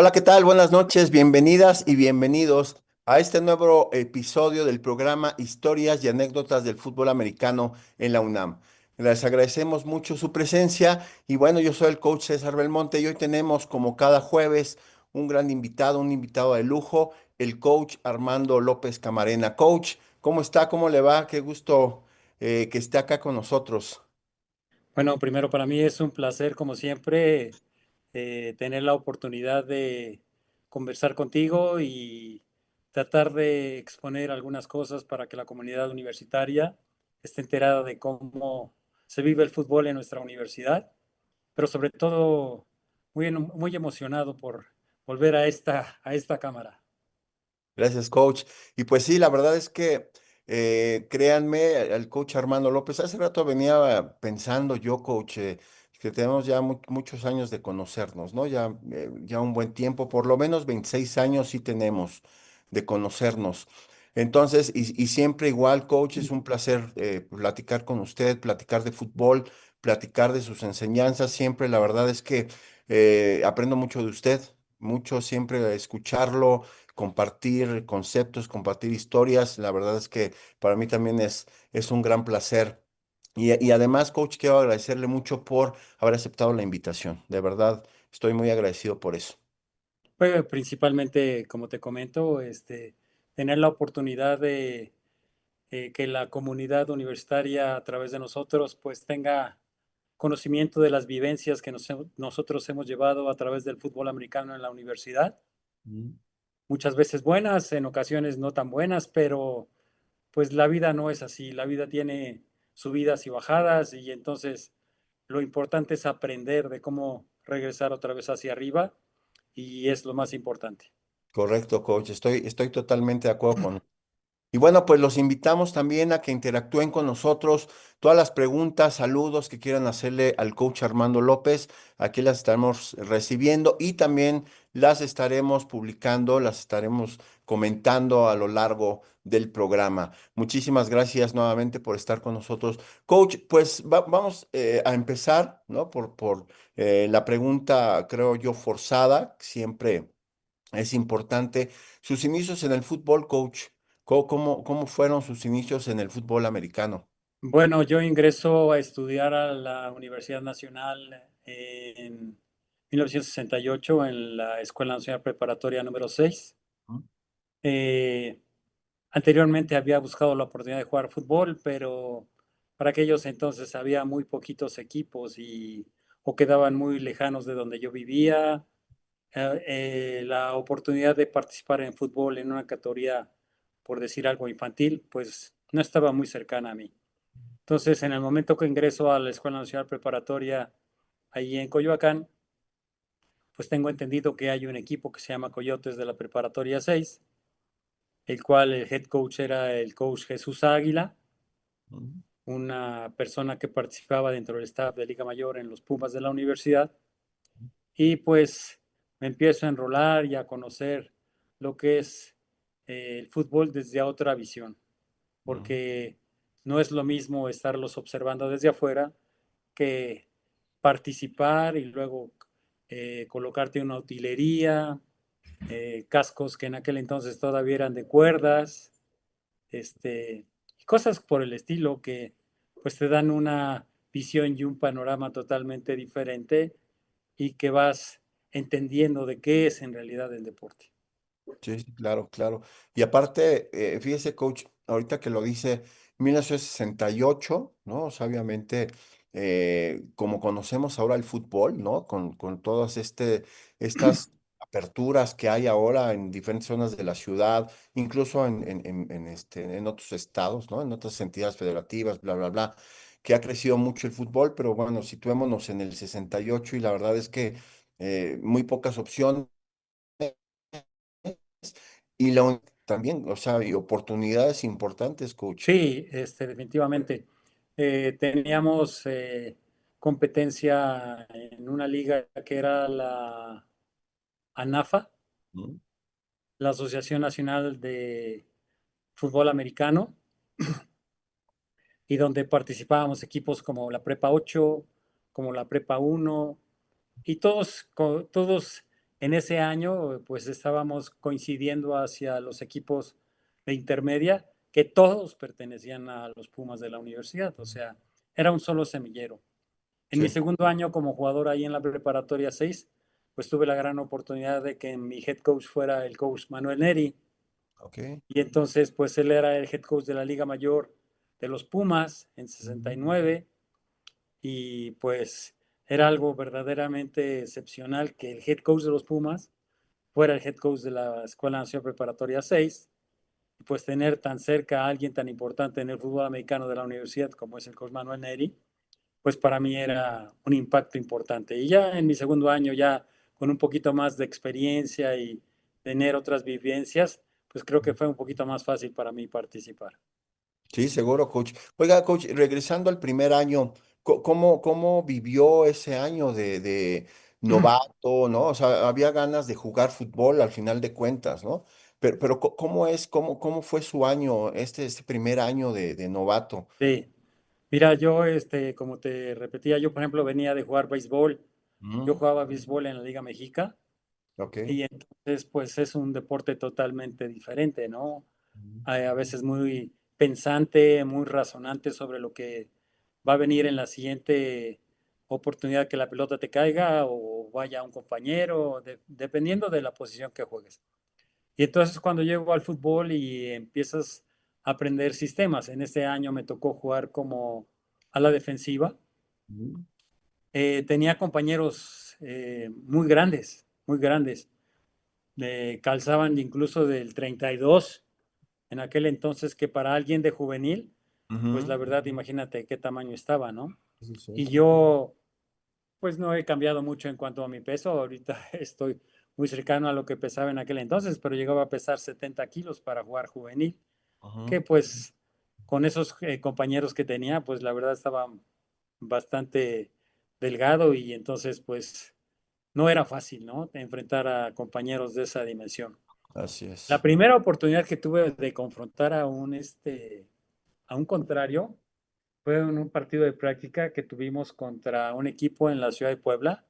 Hola, ¿qué tal? Buenas noches, bienvenidas y bienvenidos a este nuevo episodio del programa Historias y Anécdotas del Fútbol Americano en la UNAM. Les agradecemos mucho su presencia y bueno, yo soy el coach César Belmonte y hoy tenemos como cada jueves un invitado de lujo, el coach Armando López Camarena. Coach, ¿cómo está? ¿Cómo le va? Qué gusto que esté acá con nosotros. Bueno, primero para mí es un placer, como siempre, tener la oportunidad de conversar contigo y tratar de exponer algunas cosas para que la comunidad universitaria esté enterada de cómo se vive el fútbol en nuestra universidad, pero sobre todo muy emocionado por volver a esta cámara. Gracias, coach. Y pues sí, la verdad es que créanme, el coach Armando López, hace rato venía pensando yo, coach, que tenemos ya muchos años de conocernos, ¿no? Ya un buen tiempo, por lo menos 26 años sí tenemos de conocernos. Entonces, y siempre igual, coach, es un placer platicar con usted, platicar de fútbol, platicar de sus enseñanzas. Siempre, la verdad es que aprendo mucho de usted, mucho siempre escucharlo compartir conceptos, compartir historias. La verdad es que para mí también es un gran placer. Y además, coach, quiero agradecerle mucho por haber aceptado la invitación. De verdad, estoy muy agradecido por eso. Pues principalmente, como te comento, tener la oportunidad de que la comunidad universitaria a través de nosotros pues tenga conocimiento de las vivencias que nosotros hemos llevado a través del fútbol americano en la universidad. Mm. Muchas veces buenas, en ocasiones no tan buenas, pero pues la vida no es así. La vida tiene subidas y bajadas y entonces lo importante es aprender de cómo regresar otra vez hacia arriba y es lo más importante. Correcto, coach. Estoy totalmente de acuerdo con. Y bueno, pues los invitamos también a que interactúen con nosotros. Todas las preguntas, saludos que quieran hacerle al coach Armando López, aquí las estaremos recibiendo y también las estaremos publicando, las estaremos comentando a lo largo del programa. Muchísimas gracias nuevamente por estar con nosotros. Coach, pues vamos a empezar, ¿no? Por la pregunta, creo yo, forzada, siempre es importante. Sus inicios en el fútbol, coach. ¿Cómo fueron sus inicios en el fútbol americano? Bueno, yo ingreso a estudiar a la Universidad Nacional en 1968 en la Escuela Nacional Preparatoria número 6. ¿Mm? Eh, Anteriormente había buscado la oportunidad de jugar fútbol, pero para aquellos entonces había muy poquitos equipos o quedaban muy lejanos de donde yo vivía. La oportunidad de participar en fútbol en una categoría, por decir algo infantil, pues no estaba muy cercana a mí. Entonces, en el momento que ingreso a la Escuela Nacional Preparatoria, ahí en Coyoacán, pues tengo entendido que hay un equipo que se llama Coyotes de la Preparatoria 6, el cual el head coach era el coach Jesús Águila, ¿Mm? una persona que participaba dentro del staff de Liga Mayor en los Pumas de la universidad. Y pues me empiezo a enrolar y a conocer lo que es el fútbol desde otra visión, ¿Mm? porque no es lo mismo estarlos observando desde afuera que participar y luego colocarte una utilería, cascos que en aquel entonces todavía eran de cuerdas, y cosas por el estilo que pues te dan una visión y un panorama totalmente diferente y que vas entendiendo de qué es en realidad el deporte. Sí, sí, claro, claro. Y aparte, fíjese, coach, ahorita que lo dice, 1968, ¿no? O sea, obviamente, como conocemos ahora el fútbol, ¿no? Con todas estas aperturas que hay ahora en diferentes zonas de la ciudad, incluso en otros estados, ¿no? En otras entidades federativas, bla, bla, bla, que ha crecido mucho el fútbol, pero bueno, situémonos en el 68 y la verdad es que muy pocas opciones y también, o sea, y oportunidades importantes, coach. Sí, definitivamente. Teníamos competencia en una liga que era la ANAFA, ¿Mm? la Asociación Nacional de Fútbol Americano, y donde participábamos equipos como la Prepa 8, como la Prepa 1, y todos en ese año pues estábamos coincidiendo hacia los equipos de intermedia que todos pertenecían a los Pumas de la universidad, o sea, era un solo semillero. En mi Sí, segundo año como jugador ahí en la preparatoria 6, pues tuve la gran oportunidad de que mi head coach fuera el coach Manuel Neri, ok. y entonces pues él era el head coach de la Liga Mayor de los Pumas en 69 y pues era algo verdaderamente excepcional que el head coach de los Pumas fuera el head coach de la Escuela Nacional Preparatoria 6 y pues tener tan cerca a alguien tan importante en el fútbol americano de la universidad como es el coach Manuel Neri, pues para mí era un impacto importante. Y ya en mi segundo año, ya con un poquito más de experiencia y tener otras vivencias, pues creo que fue un poquito más fácil para mí participar. Sí, seguro, coach. Oiga, coach, regresando al primer año, ¿cómo vivió ese año de novato, ¿no? O sea, había ganas de jugar fútbol al final de cuentas, ¿no? Pero ¿cómo fue su año, este primer año de novato? Sí, mira, yo, como te repetía, yo por ejemplo venía de jugar béisbol, yo Mm, jugaba béisbol en la Liga Mexica ok. y entonces pues es un deporte totalmente diferente, ¿no? A veces muy pensante, muy razonante sobre lo que va a venir en la siguiente oportunidad que la pelota te caiga o vaya un compañero, dependiendo de la posición que juegues. Y entonces cuando llego al fútbol y empiezas a aprender sistemas, en este año me tocó jugar como a la defensiva, Mm, tenía compañeros muy grandes, muy grandes. Calzaban incluso del 32 en aquel entonces, que para alguien de juvenil, pues ujú, la verdad, imagínate qué tamaño estaba, ¿no? sí, sí. Y yo, pues no he cambiado mucho en cuanto a mi peso. Ahorita estoy muy cercano a lo que pesaba en aquel entonces, pero llegaba a pesar 70 kilos para jugar juvenil, Ujú, que pues con esos compañeros que tenía, pues la verdad estaba bastante delgado y entonces pues no era fácil, ¿no? Enfrentar a compañeros de esa dimensión. así La es. primera oportunidad que tuve de confrontar a un contrario fue en un partido de práctica que tuvimos contra un equipo en la ciudad de Puebla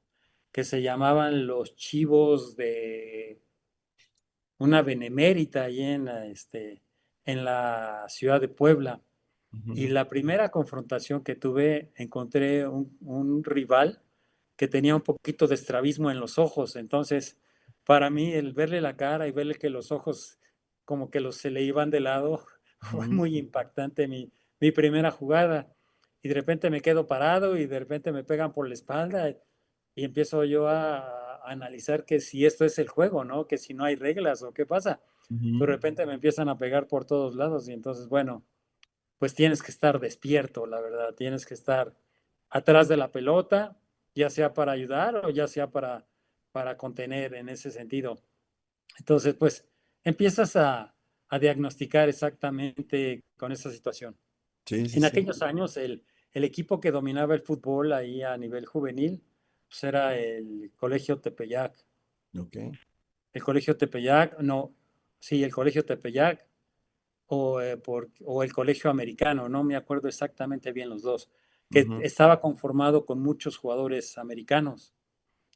que se llamaban los Chivos de una benemérita ahí en la ciudad de Puebla. Y Ujú, la primera confrontación que tuve, encontré un rival que tenía un poquito de estrabismo en los ojos. Entonces, para mí, el verle la cara y verle que los ojos como que se le iban de lado, fue ujú, muy impactante mi primera jugada. Y de repente me quedo parado y de repente me pegan por la espalda y empiezo yo a analizar que si esto es el juego, ¿no? Que si no hay reglas o qué pasa. De ujú, repente me empiezan a pegar por todos lados y entonces, bueno, pues tienes que estar despierto, la verdad, tienes que estar atrás de la pelota, ya sea para ayudar o ya sea para contener en ese sentido. Entonces, pues empiezas a diagnosticar exactamente con esa situación. sí, sí, En sí. aquellos años, el equipo que dominaba el fútbol ahí a nivel juvenil, pues era el Colegio Tepeyac. Ok. El Colegio Tepeyac, no, sí, el Colegio Tepeyac o el Colegio Americano, no me acuerdo exactamente bien los dos, que Ujú, estaba conformado con muchos jugadores americanos.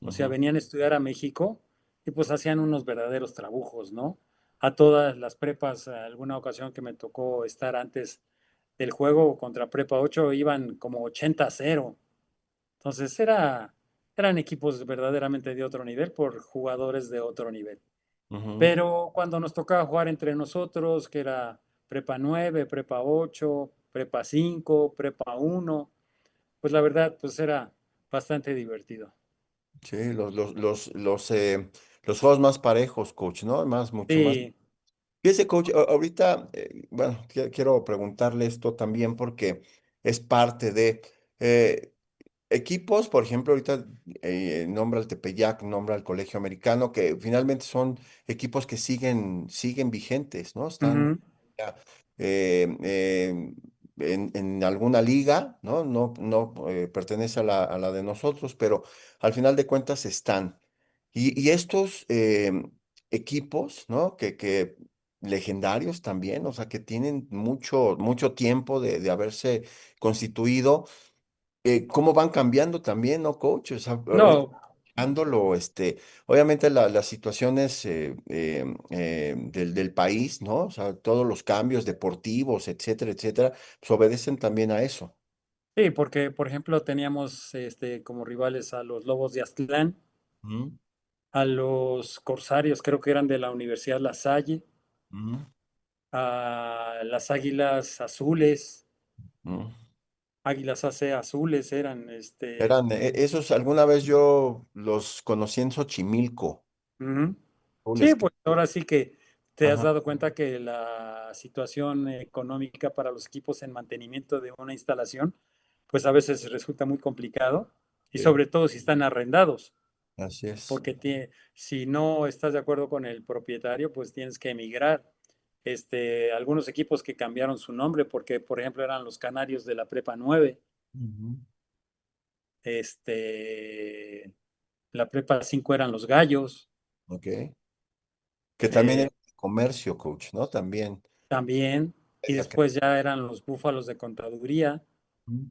O sea, ujú, venían a estudiar a México y pues hacían unos verdaderos trabujos, ¿no? A todas las prepas, alguna ocasión que me tocó estar antes del juego contra Prepa 8 iban como 80-0. Entonces eran equipos verdaderamente de otro nivel por jugadores de otro nivel. ujú. Pero cuando nos tocaba jugar entre nosotros, que era Prepa 9, Prepa 8, Prepa 5, Prepa 1, pues la verdad, pues era bastante divertido. Sí, los juegos más parejos, coach, ¿no? Mucho más. Sí, Fíjese, coach, ahorita, bueno, quiero preguntarle esto también porque es parte de equipos, por ejemplo, ahorita nombra al Tepeyac, nombra al Colegio Americano, que finalmente son equipos que siguen vigentes, ¿no? Están ujú, ya, eh, eh, en alguna liga, ¿no? No pertenece a la de nosotros, pero al final de cuentas están. Y estos equipos, ¿no? Que legendarios también, o sea, que tienen mucho tiempo de haberse constituido, cómo van cambiando también, ¿no, coach? O sea, ahorita, no. Ándolo, obviamente las situaciones del país, ¿no? O sea, todos los cambios deportivos, etcétera, etcétera, pues obedecen también a eso. Sí, porque, por ejemplo, teníamos como rivales a los Lobos de Aztlán, Ujú, a los Corsarios, creo que eran de la Universidad La Salle, ujú, a las Águilas Azules, ujú. Águilas AC Azules eran, Eran, esos alguna vez yo los conocí en Xochimilco. ujú. Sí, Azules, pues ahora sí que te has ajá, dado cuenta que la situación económica para los equipos en mantenimiento de una instalación, pues a veces resulta muy complicado y sí, sobre todo si están arrendados, así es. porque si no estás de acuerdo con el propietario, pues tienes que emigrar. Algunos equipos que cambiaron su nombre porque, por ejemplo, eran los Canarios de la Prepa 9, Ujú. la Prepa 5 eran los Gallos, Ok. Que también eh, es comercio, coach, ¿no? También. también, y La que- después ya eran los Búfalos de Contaduría, Ujú,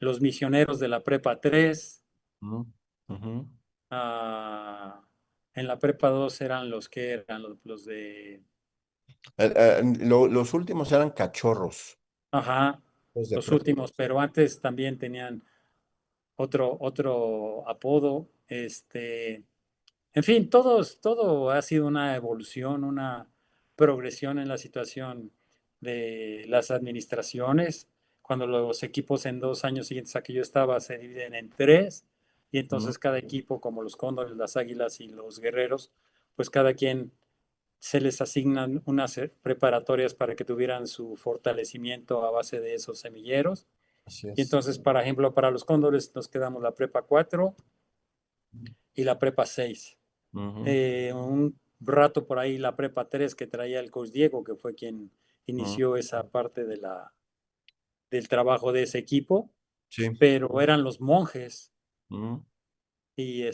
los Misioneros de la Prepa 3, ujú, ujú. ah, en la Prepa 2 eran los que eran los de, Los últimos eran cachorros, ajá, los de los prepa. últimos, pero antes también tenían otro apodo, en fin, todo ha sido una evolución, una progresión en la situación de las administraciones. Cuando los equipos en 2 años siguientes a que yo estaba se dividen en tres, y Ujú, entonces cada equipo, como los Cóndores, las Águilas y los Guerreros, pues cada quien se les asignan unas preparatorias para que tuvieran su fortalecimiento a base de esos semilleros. así Y es. entonces, por ejemplo, para los Cóndores nos quedamos la Prepa 4 y la Prepa 6. Ujú, Un rato por ahí la Prepa 3 que traía el coach Diego, que fue quien ujú, inició esa parte del trabajo de ese equipo, sí. pero eran los monjes Ujú, y,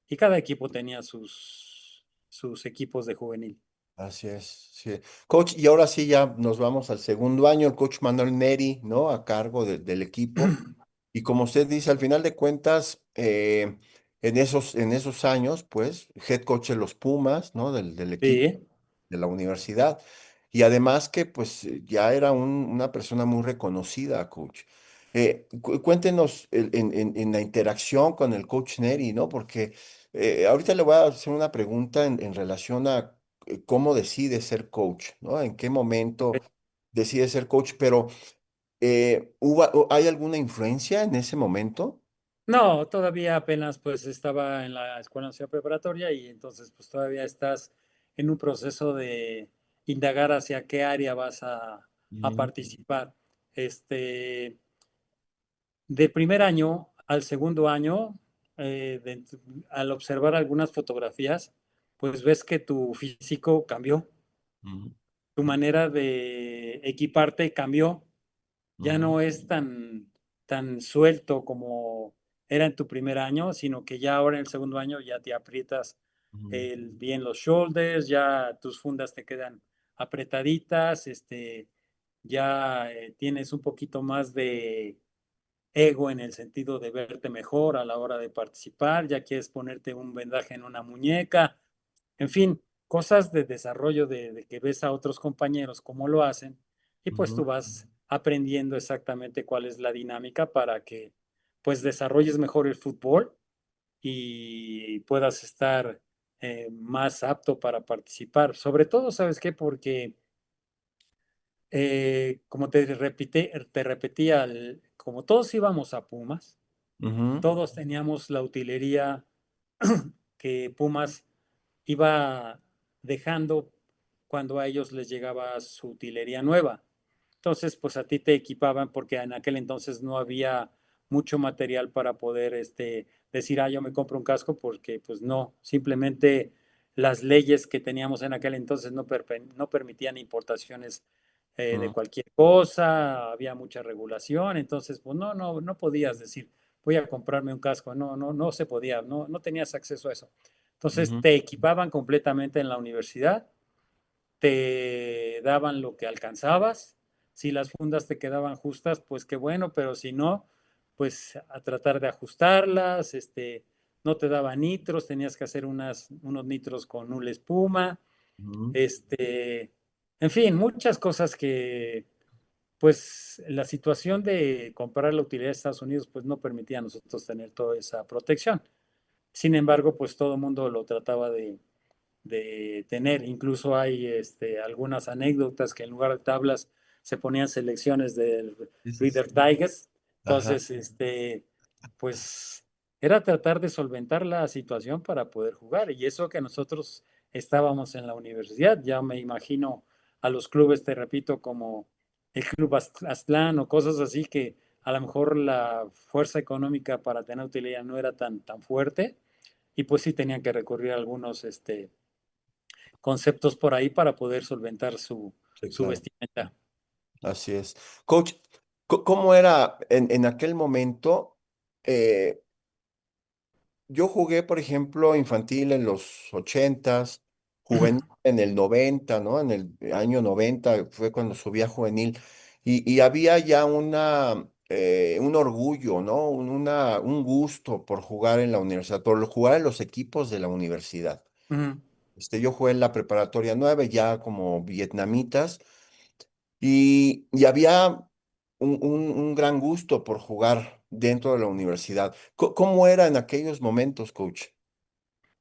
y cada equipo tenía sus equipos de juvenil. así es. Sí. Coach, y ahora sí ya nos vamos al segundo año, el coach Manuel Neri, ¿no? A cargo del equipo. Y como usted dice, al final de cuentas, en esos años, pues, head coach de los Pumas, ¿no? Del equipo Sí, de la universidad. Y además que pues ya era una persona muy reconocida, coach. Cuéntenos en la interacción con el coach Neri, ¿no? Porque ahorita le voy a hacer una pregunta en relación a cómo decide ser coach, ¿no? En qué momento decide ser coach, pero ¿hay alguna influencia en ese momento? no, todavía apenas pues estaba en la escuela nacional preparatoria y entonces pues todavía estás en un proceso de indagar hacia qué área vas a Mm, participar. De primer año al segundo año, al observar algunas fotografías, pues ves que tu físico cambió, mm, tu manera de equiparte cambió, ya ujú, no es tan suelto como era en tu primer año, sino que ya ahora en el segundo año ya te aprietas ujú, bien los shoulders, ya tus fundas te quedan apretaditas, ya tienes un poquito más de ego en el sentido de verte mejor a la hora de participar, ya quieres ponerte un vendaje en una muñeca, en fin, cosas de desarrollo de que ves a otros compañeros cómo lo hacen y pues tú ujú, vas aprendiendo exactamente cuál es la dinámica para que pues desarrolles mejor el fútbol y puedas estar más apto para participar. Sobre todo, ¿sabes qué? Porque como te repetía, como todos íbamos a Pumas, ujú, todos teníamos la utilería que Pumas iba dejando cuando a ellos les llegaba su utilería nueva. Entonces, pues a ti te equipaban porque en aquel entonces no había mucho material para poder decir, yo me compro un casco, porque pues no, simplemente las leyes que teníamos en aquel entonces no permitían importaciones de ujú, cualquier cosa, había mucha regulación, entonces pues no podías decir, voy a comprarme un casco, no se podía, no tenías acceso a eso. Entonces ujú, te equipaban completamente en la universidad, te daban lo que alcanzabas, si las fundas te quedaban justas, pues qué bueno, pero si no, pues a tratar de ajustarlas, no te daba nitros, tenías que hacer unos nitros con una espuma, Ujú. este, en fin, muchas cosas que pues la situación de comprar la utilidad de Estados Unidos pues no permitía a nosotros tener toda esa protección. Sin embargo, pues todo el mundo lo trataba de tener. Incluso hay algunas anécdotas que en lugar de tablas se ponían selecciones del Sí, sí, sí. Reader Digest. Ajá, Entonces, pues era tratar de solventar la situación para poder jugar. Y eso que nosotros estábamos en la universidad, ya me imagino a los clubes, te repito, como el Club Aztlán o cosas así que a lo mejor la fuerza económica para tener utilidad no era tan fuerte y pues sí tenían que recurrir a algunos conceptos por ahí para poder solventar sí, su claro. vestimenta. Así es. Coach, ¿cómo era en aquel momento? eh, Yo jugué, por ejemplo, infantil en los ochentas, juvenil en el 90, ¿no? En el año 90 fue cuando subí a juvenil y había ya un orgullo, ¿no? Un gusto por jugar en la universidad, por jugar en los equipos de la universidad. Ujú. Yo jugué en la preparatoria 9 ya como vietnamitas y había un gran gusto por jugar dentro de la universidad. ¿Cómo era en aquellos momentos, coach?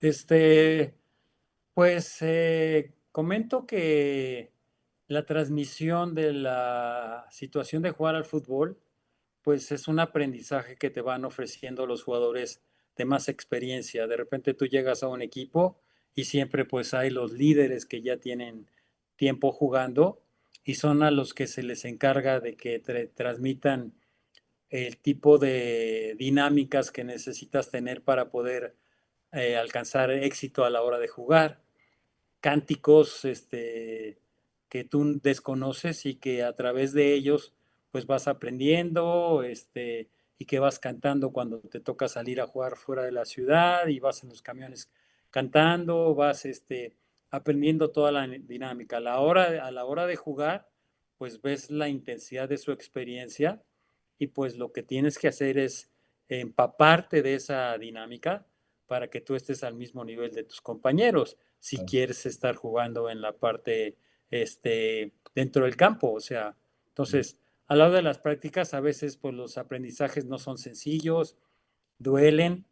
Este, pues comento que la transmisión de la situación de jugar al fútbol, pues es un aprendizaje que te van ofreciendo los jugadores de más experiencia. De repente tú llegas a un equipo y siempre pues hay los líderes que ya tienen tiempo jugando y son a los que se les encarga de que transmitan el tipo de dinámicas que necesitas tener para poder alcanzar éxito a la hora de jugar. Cánticos que tú desconoces y que a través de ellos pues vas aprendiendo y que vas cantando cuando te toca salir a jugar fuera de la ciudad y vas en los camiones cantando, vas aprendiendo toda la dinámica. A la hora de jugar, pues ves la intensidad de su experiencia y pues lo que tienes que hacer es empaparte de esa dinámica para que tú estés al mismo nivel de tus compañeros si quieres estar jugando en la parte dentro del campo. O sea, entonces, al lado de las prácticas, a veces pues los aprendizajes no son sencillos, duelen,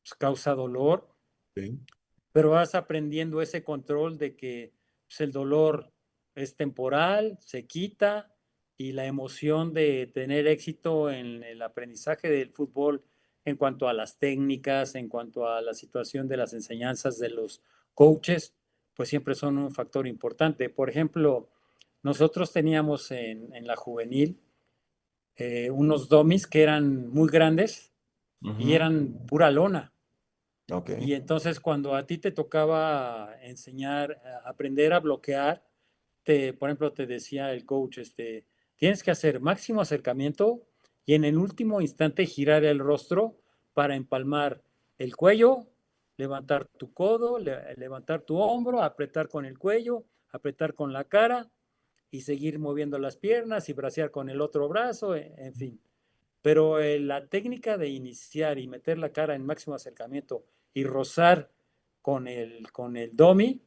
pues, causa dolor, Sí. pero vas aprendiendo ese control de que pues, el dolor es temporal, se quita y la emoción de tener éxito en el aprendizaje del fútbol en cuanto a las técnicas, en cuanto a la situación de las enseñanzas de los coaches, pues siempre son un factor importante. Por ejemplo, nosotros teníamos en la juvenil unos domis que eran muy grandes y Ujú. eran pura lona. Ok. Y entonces cuando a ti te tocaba enseñar, aprender a bloquear, por ejemplo, te decía el coach, tienes que hacer máximo acercamiento y en el último instante girar el rostro para empalmar el cuello, levantar tu codo, levantar tu hombro, apretar con el cuello, apretar con la cara y seguir moviendo las piernas y bracear con el otro brazo, en fin. Pero la técnica de iniciar y meter la cara en máximo acercamiento y rozar con el domi,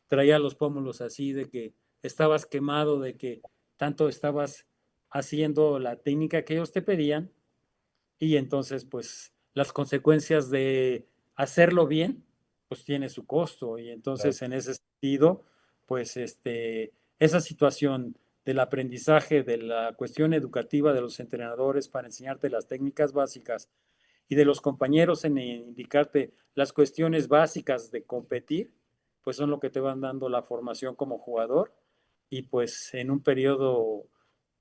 traía los pómulos así de que estabas quemado, de que tanto estabas haciendo la técnica que ellos te pedían y entonces pues las consecuencias de hacerlo bien pues tiene su costo y Claro. entonces en ese sentido pues esa situación del aprendizaje, de la cuestión educativa de los entrenadores para enseñarte las técnicas básicas y de los compañeros en indicarte las cuestiones básicas de competir, pues son lo que te van dando la formación como jugador y pues en un periodo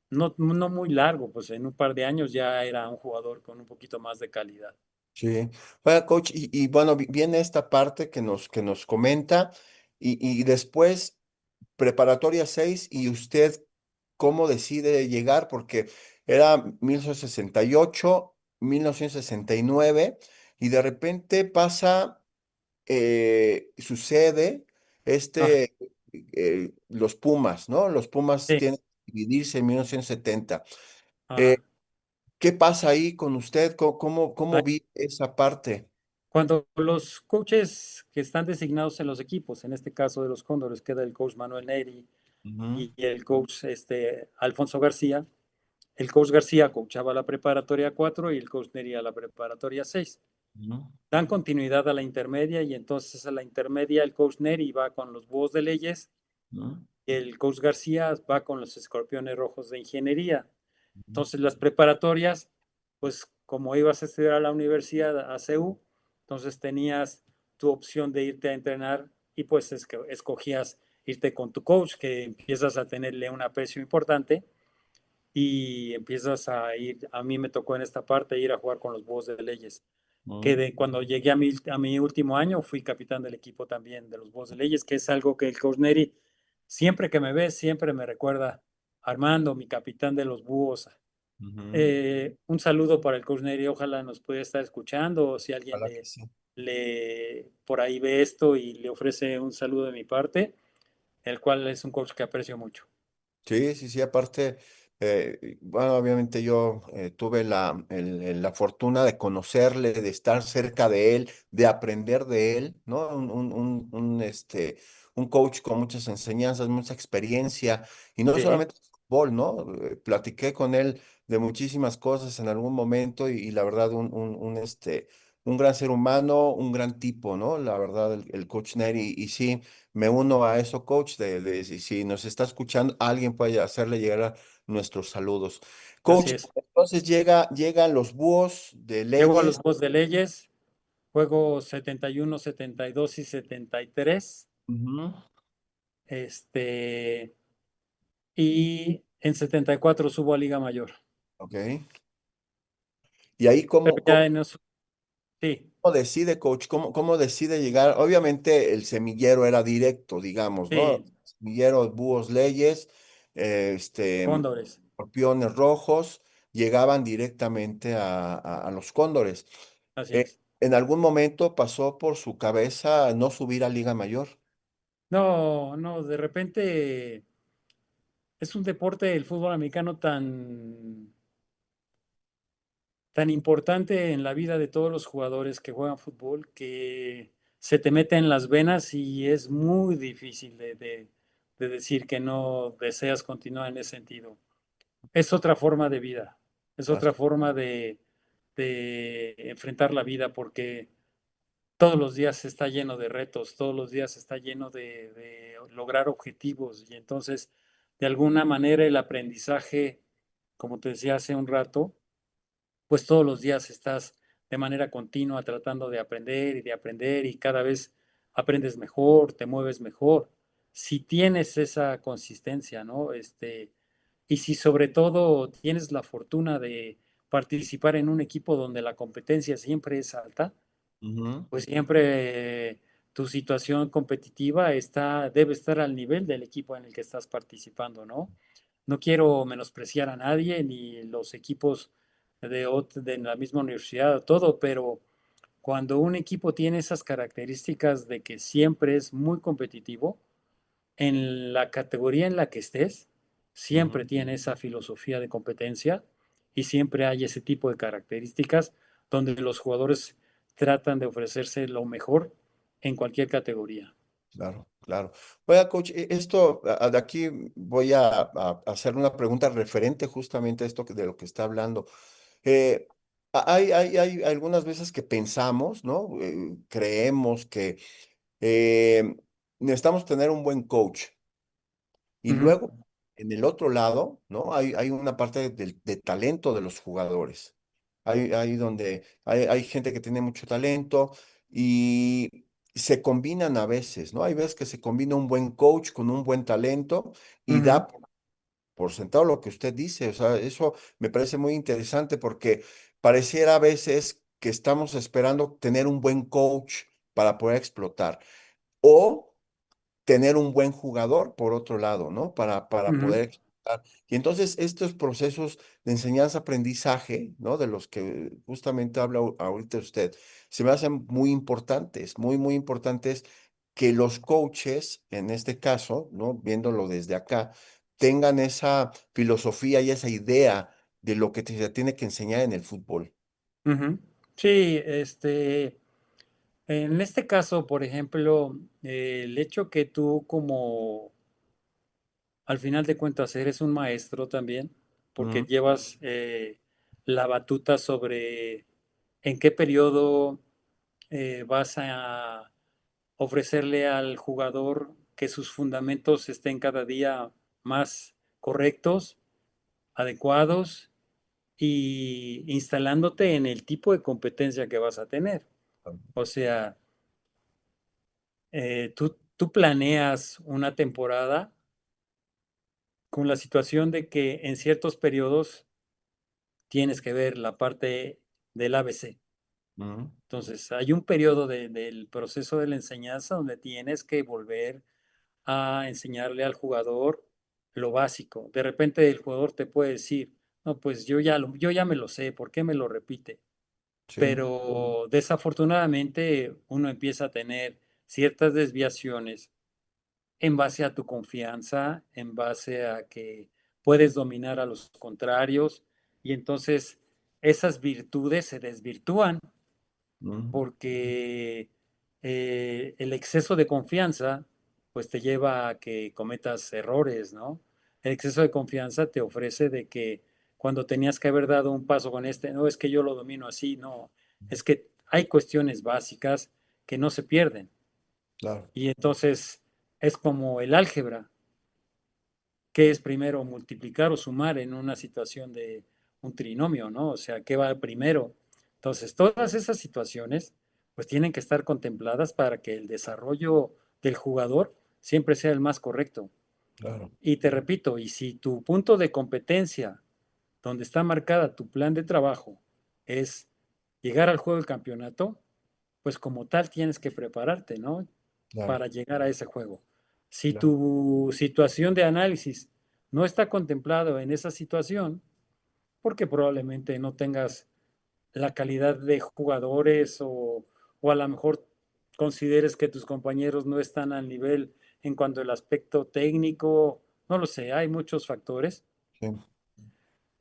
no muy largo, pues en un par de años ya era un jugador con un poquito más de calidad. Sí. Oiga, coach, y bueno, viene esta parte que nos comenta, y después preparatoria 6 y usted cómo decide llegar, porque era 1968, 1969, y de repente pasa, sucede Ah, este, los Pumas, ¿no? Los Pumas sí, tienen que dividirse en 1970. ajá, ¿Qué pasa ahí con usted? ¿Cómo Ahí, vi esa parte? cuando los coaches que están designados en los equipos, en este caso de los Cóndores, queda el coach Manuel Neri Ujú, y el coach Alfonso García. El coach García coachaba la preparatoria 4 y el coach Neri a la preparatoria 6. ujú, Dan continuidad a la intermedia y entonces a la intermedia el coach Neri va con los búhos de leyes ujú, y el coach García va con los escorpiones rojos de ingeniería. ujú, Entonces las preparatorias, pues como ibas a estudiar a la universidad, a CEU, entonces tenías tu opción de irte a entrenar y pues escogías irte con tu coach, que empiezas a tenerle un aprecio importante y empiezas a ir, a mí me tocó en esta parte ir a jugar con los búhos de leyes, que ujú, de cuando llegué a mi último año fui capitán del equipo también de los búhos de leyes, que es algo que el coach Neri siempre que me ve, siempre me recuerda, Armando, mi capitán de los búhos. ujú. Un saludo para el coach Neri, ojalá nos pueda estar escuchando o si alguien Ojalá que sí. le por ahí ve esto y le ofrece un saludo de mi parte, el cual es un coach que aprecio mucho. Sí, sí, sí, aparte, bueno, obviamente yo tuve la fortuna de conocerle, de estar cerca de él, de aprender de él, ¿no? Un coach con muchas enseñanzas, mucha experiencia, y no Sí, solamente fútbol, ¿no? Platiqué con él de muchísimas cosas en algún momento y la verdad, un gran ser humano, un gran tipo, ¿no? La verdad, el coach Neri, y sí. Me uno a eso, coach, si nos está escuchando, alguien puede hacerle llegar nuestros saludos. así Coach, es. entonces llegan los búhos de Llego a los leyes. búhos de leyes, juego 71, 72 y 73. Ujú, Este, y en 74 subo a Liga Mayor. ok. Y ahí, Pero ya en eso, sí, cómo decide, coach? ¿Cómo decide llegar? Obviamente el semillero era directo, digamos, ¿no? sí, Semillero, búhos, leyes, Cóndores, escorpiones rojos, llegaban directamente a los cóndores. así es. ¿En algún momento pasó por su cabeza no subir a Liga Mayor? No, no, de repente es un deporte, el fútbol americano, tan importante en la vida de todos los jugadores que juegan fútbol que se te mete en las venas y es muy difícil de decir que no deseas continuar en ese sentido. Es otra forma de vida, es As- otra forma de enfrentar la vida porque todos los días está lleno de retos, todos los días está lleno de lograr objetivos y entonces de alguna manera el aprendizaje, como te decía hace un rato, pues todos los días estás de manera continua tratando de aprender y cada vez aprendes mejor, te mueves mejor. Si tienes esa consistencia, ¿no? Y si sobre todo tienes la fortuna de participar en un equipo donde la competencia siempre es alta, Ujú, pues siempre tu situación competitiva debe estar al nivel del equipo en el que estás participando, ¿no? No quiero menospreciar a nadie, ni los equipos de la misma universidad, todo, pero cuando un equipo tiene esas características de que siempre es muy competitivo, en la categoría en la que estés, siempre ujú. tiene esa filosofía de competencia y siempre hay ese tipo de características donde los jugadores tratan de ofrecerse lo mejor en cualquier categoría. Claro, claro. Oiga, coach, esto de aquí voy a hacer una pregunta referente justamente a esto de lo que está hablando. Eh, hay algunas veces que pensamos, ¿no? Creemos que eh, necesitamos tener un buen coach. Y Ujú, luego, en el otro lado, ¿no? Hay una parte de talento de los jugadores. Hay donde hay gente que tiene mucho talento y se combinan a veces, ¿no? Hay veces que se combina un buen coach con un buen talento y ujú, da por sentado lo que usted dice. O sea, eso me parece muy interesante porque pareciera a veces que estamos esperando tener un buen coach para poder explotar. O tener un buen jugador por otro lado, ¿no? Para ujú. poder explotar. Y entonces estos procesos de enseñanza-aprendizaje, ¿no? De los que justamente habla ahorita usted, se me hacen muy importantes, muy importantes que los coaches, en este caso, ¿no? Viéndolo desde acá, tengan esa filosofía y esa idea de lo que se tiene que enseñar en el fútbol. Ujú. Sí, en este caso, por ejemplo, el hecho que tú como al final de cuentas eres un maestro también, porque Ujú, llevas la batuta sobre en qué periodo vas a ofrecerle al jugador que sus fundamentos estén cada día más correctos, adecuados y instalándote en el tipo de competencia que vas a tener. O sea, tú planeas una temporada con la situación de que en ciertos periodos tienes que ver la parte del ABC. ujú, Entonces, hay un periodo del proceso de la enseñanza donde tienes que volver a enseñarle al jugador lo básico. De repente el jugador te puede decir, no, pues yo ya me lo sé, ¿por qué me lo repite? sí, Pero desafortunadamente uno empieza a tener ciertas desviaciones en base a tu confianza, en base a que puedes dominar a los contrarios y entonces esas virtudes se desvirtúan ujú, porque el exceso de confianza pues te lleva a que cometas errores, ¿no? El exceso de confianza te ofrece de que cuando tenías que haber dado un paso con este, no es que yo lo domino así, no, es que hay cuestiones básicas que no se pierden. claro, Y entonces es como el álgebra, que es primero multiplicar o sumar en una situación de un trinomio, ¿no? O sea, ¿qué va primero? Entonces, todas esas situaciones pues tienen que estar contempladas para que el desarrollo del jugador siempre sea el más correcto. claro, Y te repito, y si tu punto de competencia, donde está marcada tu plan de trabajo, es llegar al juego del campeonato, pues como tal tienes que prepararte, ¿no? claro, Para llegar a ese juego. Si claro, tu situación de análisis no está contemplado en esa situación, porque probablemente no tengas la calidad de jugadores o a lo mejor consideres que tus compañeros no están al nivel en cuanto al aspecto técnico, no lo sé, hay muchos factores, sí,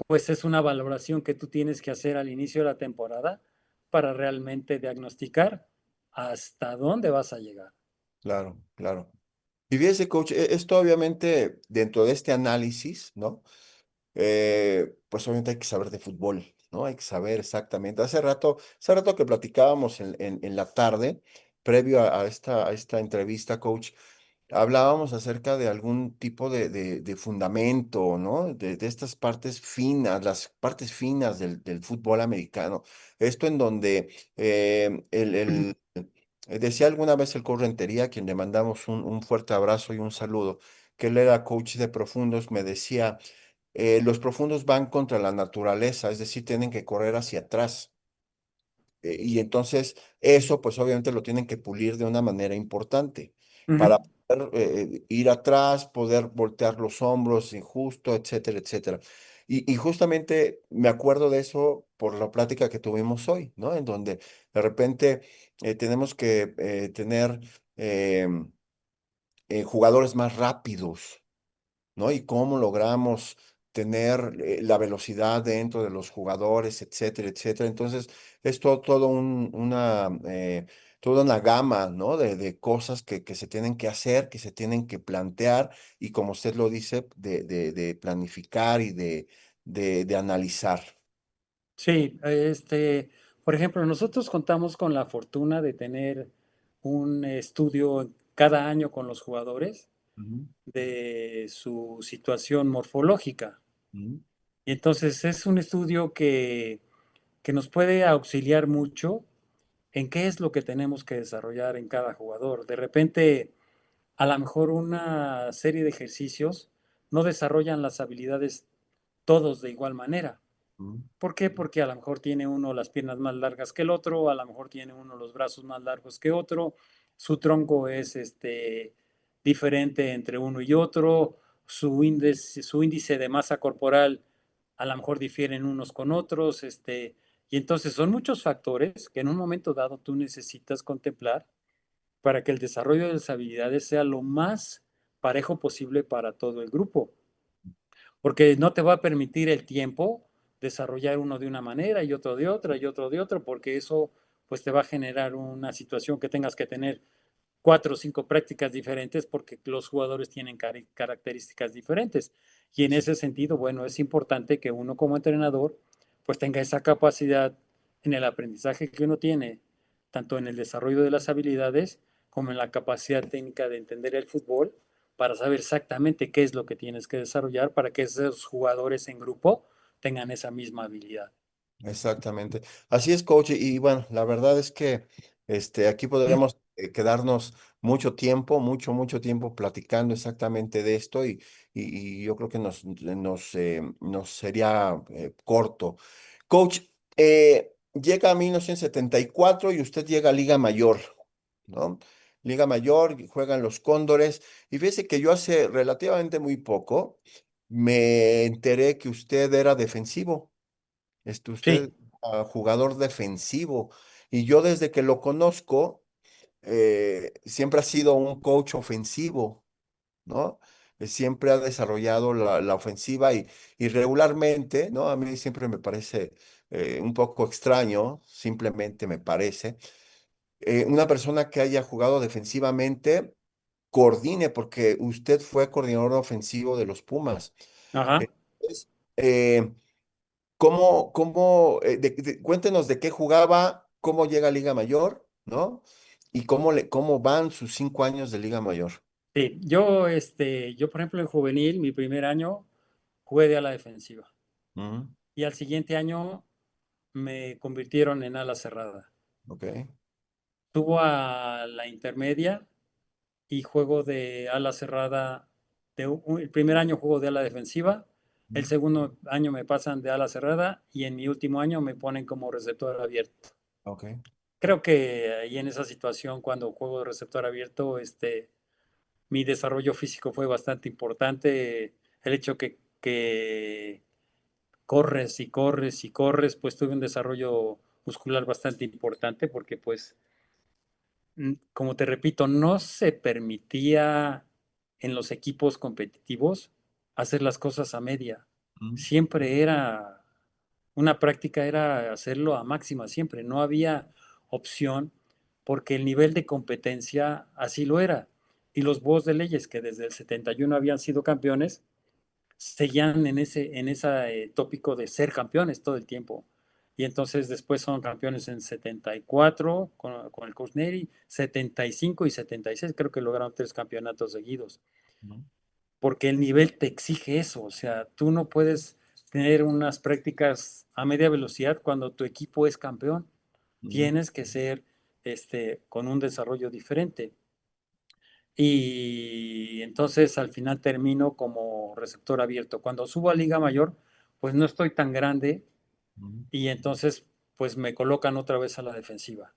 pues es una valoración que tú tienes que hacer al inicio de la temporada para realmente diagnosticar hasta dónde vas a llegar. claro, claro. Y fíjese, coach, esto obviamente dentro de este análisis, ¿no? Pues obviamente hay que saber de fútbol, ¿no? Hay que saber exactamente. Hace rato que platicábamos en la tarde, previo a esta entrevista, coach, hablábamos acerca de algún tipo de fundamento, ¿no? De estas partes finas, las partes finas del fútbol americano. Esto en donde decía alguna vez el coach Rentería, a quien le mandamos un fuerte abrazo y un saludo, que él era coach de profundos, me decía, los profundos van contra la naturaleza, es decir, tienen que correr hacia atrás. Y entonces eso, pues obviamente lo tienen que pulir de una manera importante Ujú. para poder ir atrás, poder voltear los hombros injusto, etcétera, etcétera. Y justamente me acuerdo de eso por la plática que tuvimos hoy, ¿no? En donde de repente tenemos que tener em, jugadores más rápidos, ¿no? Y cómo logramos tener la velocidad dentro de los jugadores, etcétera, etcétera. Entonces, es todo toda una gama, ¿no? De cosas que se tienen que hacer, que se tienen que plantear y como usted lo dice, de planificar y de analizar. Sí, por ejemplo, nosotros contamos con la fortuna de tener un estudio cada año con los jugadores Ujú, de su situación morfológica. ujú, Y entonces es un estudio que nos puede auxiliar mucho en qué es lo que tenemos que desarrollar en cada jugador. De repente, a lo mejor una serie de ejercicios no desarrollan las habilidades todos de igual manera. ujú, ¿Por qué? Porque a lo mejor tiene uno las piernas más largas que el otro, a lo mejor tiene uno los brazos más largos que otro, su tronco es diferente entre uno y otro, su índice de masa corporal a lo mejor difieren unos con otros, y entonces son muchos factores que en un momento dado tú necesitas contemplar para que el desarrollo de las habilidades sea lo más parejo posible para todo el grupo, porque no te va a permitir el tiempo desarrollar uno de una manera y otro de otra y otro de otra, porque eso pues te va a generar una situación que tengas que tener 4 o 5 prácticas diferentes porque los jugadores tienen características diferentes. Y en Sí. ese sentido, bueno, es importante que uno como entrenador pues tenga esa capacidad en el aprendizaje que uno tiene, tanto en el desarrollo de las habilidades como en la capacidad técnica de entender el fútbol, para saber exactamente qué es lo que tienes que desarrollar para que esos jugadores en grupo tengan esa misma habilidad. Exactamente. Así es, coach. Y bueno, la verdad es que aquí podríamos quedarnos mucho tiempo, mucho tiempo platicando exactamente de esto y yo creo que nos sería corto. Coach, llega a 1974 y usted llega a Liga Mayor, ¿no? Liga Mayor, y juegan los Cóndores. Y fíjese que yo hace relativamente muy poco me enteré que usted era defensivo. Sí, Usted, jugador defensivo. Y yo desde que lo conozco, siempre ha sido un coach ofensivo, ¿no? Siempre ha desarrollado la ofensiva y regularmente, ¿no? A mí siempre me parece un poco extraño, simplemente me parece, una persona que haya jugado defensivamente coordine, porque usted fue coordinador ofensivo de los Pumas. ajá. Entonces, cuéntenos de qué jugaba, cómo llega a Liga Mayor, ¿no? Y cómo van sus 5 años de Liga Mayor. Sí, yo, por ejemplo, en juvenil, mi primer año, jugué de ala defensiva. Ujú. Y al siguiente año me convirtieron en ala cerrada. Ok. Tuvo a la intermedia y juego de ala cerrada. El primer año juego de ala defensiva, el Ujú. segundo año me pasan de ala cerrada y en mi último año me ponen como receptor abierto. Ok. Creo que ahí en esa situación, cuando juego de receptor abierto, mi desarrollo físico fue bastante importante. El hecho que corres y corres y corres, pues tuve un desarrollo muscular bastante importante porque pues como te repito, no se permitía en los equipos competitivos hacer las cosas a media. Ujú. Siempre era, una práctica era hacerlo a máxima, siempre. No había opción porque el nivel de competencia así lo era. Y los Búhos de Leyes, que desde el 71 habían sido campeones, seguían en ese tópico de ser campeones todo el tiempo. Y entonces después son campeones en 74 con el coach Neri, 75 y 76, creo que lograron 3 campeonatos seguidos, Ujú. porque el nivel te exige eso, o sea, tú no puedes tener unas prácticas a media velocidad cuando tu equipo es campeón, Ujú. tienes que ser con un desarrollo diferente. Y entonces al final termino como receptor abierto. Cuando subo a Liga Mayor, pues no estoy tan grande Ujú. y entonces pues me colocan otra vez a la defensiva.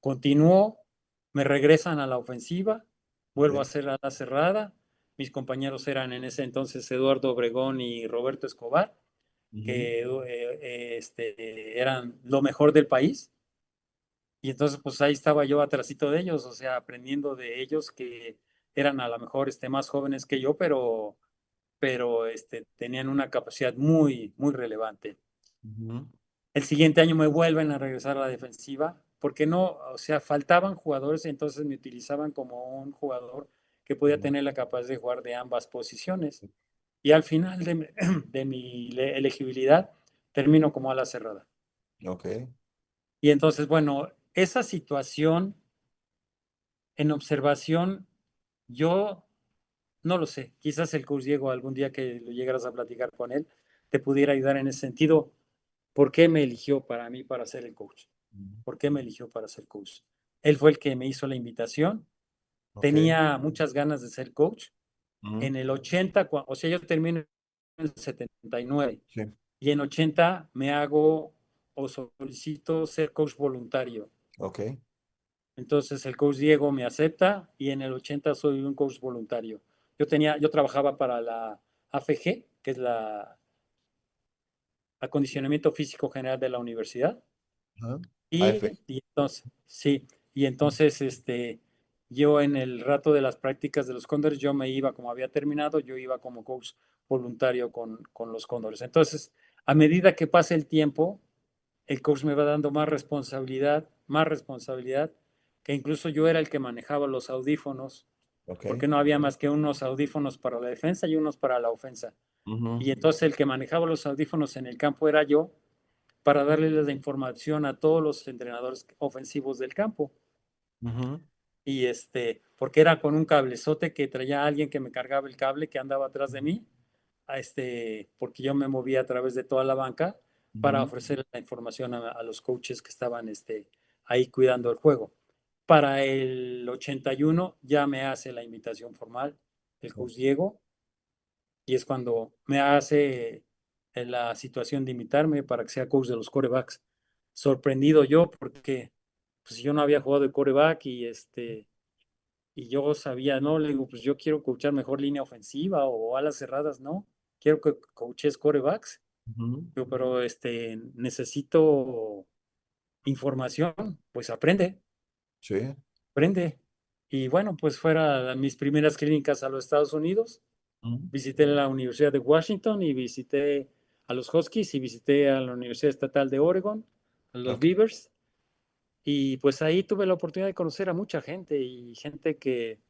Continúo, me regresan a la ofensiva, vuelvo a Sí. ser a la cerrada. Mis compañeros eran en ese entonces Eduardo Obregón y Roberto Escobar, Ujú. que eran lo mejor del país. Y entonces, pues ahí estaba yo atrasito de ellos, o sea, aprendiendo de ellos que eran a lo mejor más jóvenes que yo, pero tenían una capacidad muy relevante. Ujú. El siguiente año me vuelven a regresar a la defensiva, porque no, o sea, faltaban jugadores, entonces me utilizaban como un jugador que podía Ujú. tener la capacidad de jugar de ambas posiciones. Y al final de mi elegibilidad, termino como ala cerrada. Ok. Y entonces, bueno, esa situación en observación, yo no lo sé. Quizás el coach Diego, algún día que lo llegaras a platicar con él, te pudiera ayudar en ese sentido. ¿Por qué me eligió para mí para ser el coach? Ujú. ¿Por qué me eligió para ser coach? Él fue el que me hizo la invitación. Ok. Tenía muchas ganas de ser coach. Ujú. En el 80, o sea, yo termino en el 79 Sí. y en 80 me hago o solicito ser coach voluntario. Ok. Entonces el coach Diego me acepta y en el 80 soy un coach voluntario. Yo trabajaba para la AFG, que es la Acondicionamiento Físico General de la universidad, Ajá. AF. y entonces, sí, y entonces yo en el rato de las prácticas de los Cóndores, yo me iba, como había terminado, yo iba como coach voluntario con los Cóndores. Entonces, a medida que pasa el tiempo, el coach me va dando más responsabilidad, que incluso yo era el que manejaba los audífonos, Ok. porque no había más que unos audífonos para la defensa y unos para la ofensa. Ujú, Y entonces el que manejaba los audífonos en el campo era yo, para darle la información a todos los entrenadores ofensivos del campo. ujú, Y porque era con un cablezote que traía alguien que me cargaba el cable que andaba atrás de mí, porque yo me movía a través de toda la banca para ujú, ofrecer la información a los coaches que estaban ahí cuidando el juego. Para el 81 ya me hace la invitación formal el coach Diego, y es cuando me hace la situación de invitarme para que sea coach de los quarterbacks. Sorprendido yo porque pues, yo no había jugado de quarterback y yo sabía, no, le digo, pues yo quiero coachar mejor línea ofensiva o alas cerradas, no, quiero que coaches quarterbacks. ujú. Digo, pero necesito información, pues aprende, Sí. aprende. Y bueno, pues fuera mis primeras clínicas a los Estados Unidos, Ujú. visité la Universidad de Washington y visité a los Huskies y visité a la Universidad Estatal de Oregon, a los Ok. Beavers. Y pues ahí tuve la oportunidad de conocer a mucha gente y gente que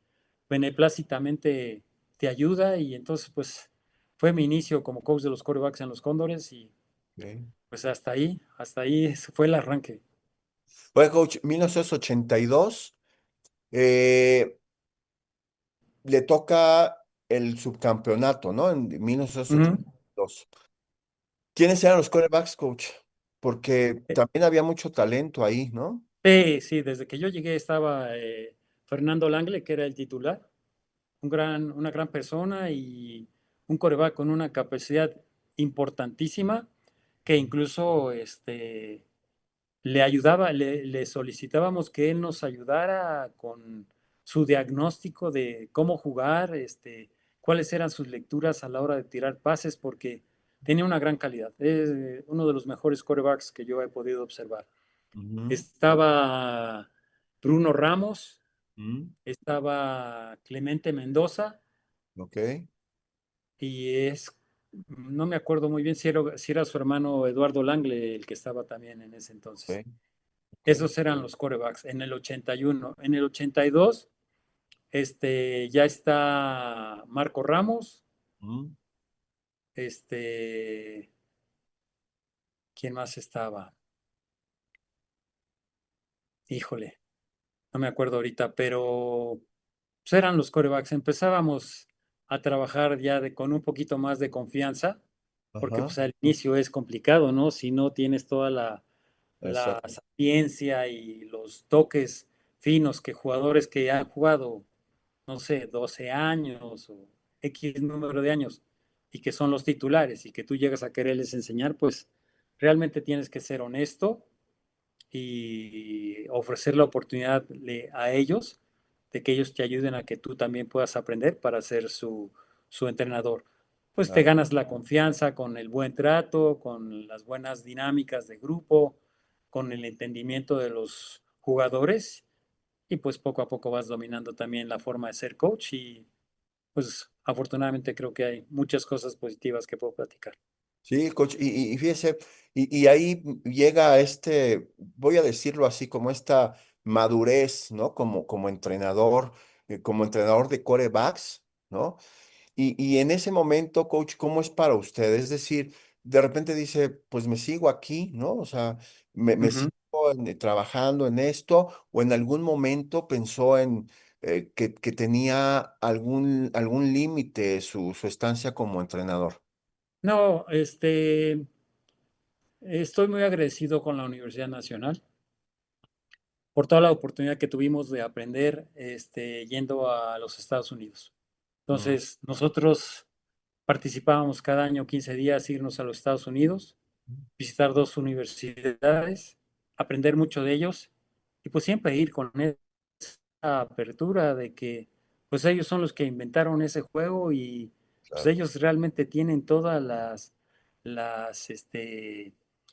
beneplácitamente te ayuda. Y entonces pues fue mi inicio como coach de los quarterbacks en los Cóndores y Ok. pues hasta ahí fue el arranque. Oye, coach, 1982, eh, le toca el subcampeonato, ¿no? En Ujú. 1982. ¿Quiénes eran los quarterbacks, coach? Porque también había mucho talento ahí, ¿no? Sí, sí, desde que yo llegué estaba Fernando Langle, que era el titular, una gran persona y un coreback con una capacidad importantísima que incluso le solicitábamos que él nos ayudara con su diagnóstico de cómo jugar, cuáles eran sus lecturas a la hora de tirar pases, porque tenía una gran calidad. Es uno de los mejores quarterbacks que yo he podido observar. Ujú, Estaba Bruno Ramos, ujú. estaba Clemente Mendoza Ok, y no me acuerdo muy bien si era su hermano Eduardo Langle el que estaba también en ese entonces. ok, ok. Esos eran los quarterbacks en el 81. En el 82, ya está Marco Ramos, Ujú. este, ¿quién más estaba? Híjole, no me acuerdo ahorita, pero pues eran los quarterbacks. Empezábamos a trabajar ya con un poquito más de confianza, porque Ajá, pues al inicio es complicado, ¿no? Si no tienes toda la exacto. sapiencia y los toques finos que jugadores que han jugado, no sé, 12 años o X número de años y que son los titulares y que tú llegas a quererles enseñar, pues realmente tienes que ser honesto y ofrecer la oportunidad a ellos de que ellos te ayuden a que tú también puedas aprender para ser su entrenador. Pues te Claro. ganas la confianza con el buen trato, con las buenas dinámicas de grupo, con el entendimiento de los jugadores y pues poco a poco vas dominando también la forma de ser coach y pues afortunadamente creo que hay muchas cosas positivas que puedo platicar. Sí, coach, y fíjese, y ahí llega voy a decirlo así, como esta madurez, ¿no? Como entrenador de quarterbacks, ¿no? Y en ese momento, coach, ¿cómo es para usted? Es decir, de repente dice, pues me sigo aquí, ¿no? O sea, me Ujú. sigo trabajando en esto, o en algún momento pensó en que tenía algún límite su estancia como entrenador. No, estoy muy agradecido con la Universidad Nacional por toda la oportunidad que tuvimos de aprender yendo a los Estados Unidos. Mm, Entonces, nosotros participábamos cada año 15 días irnos a los Estados Unidos, visitar dos universidades, aprender mucho de ellos y pues siempre ir con esa apertura de que pues ellos son los que inventaron ese juego y pues claro. ellos realmente tienen todas las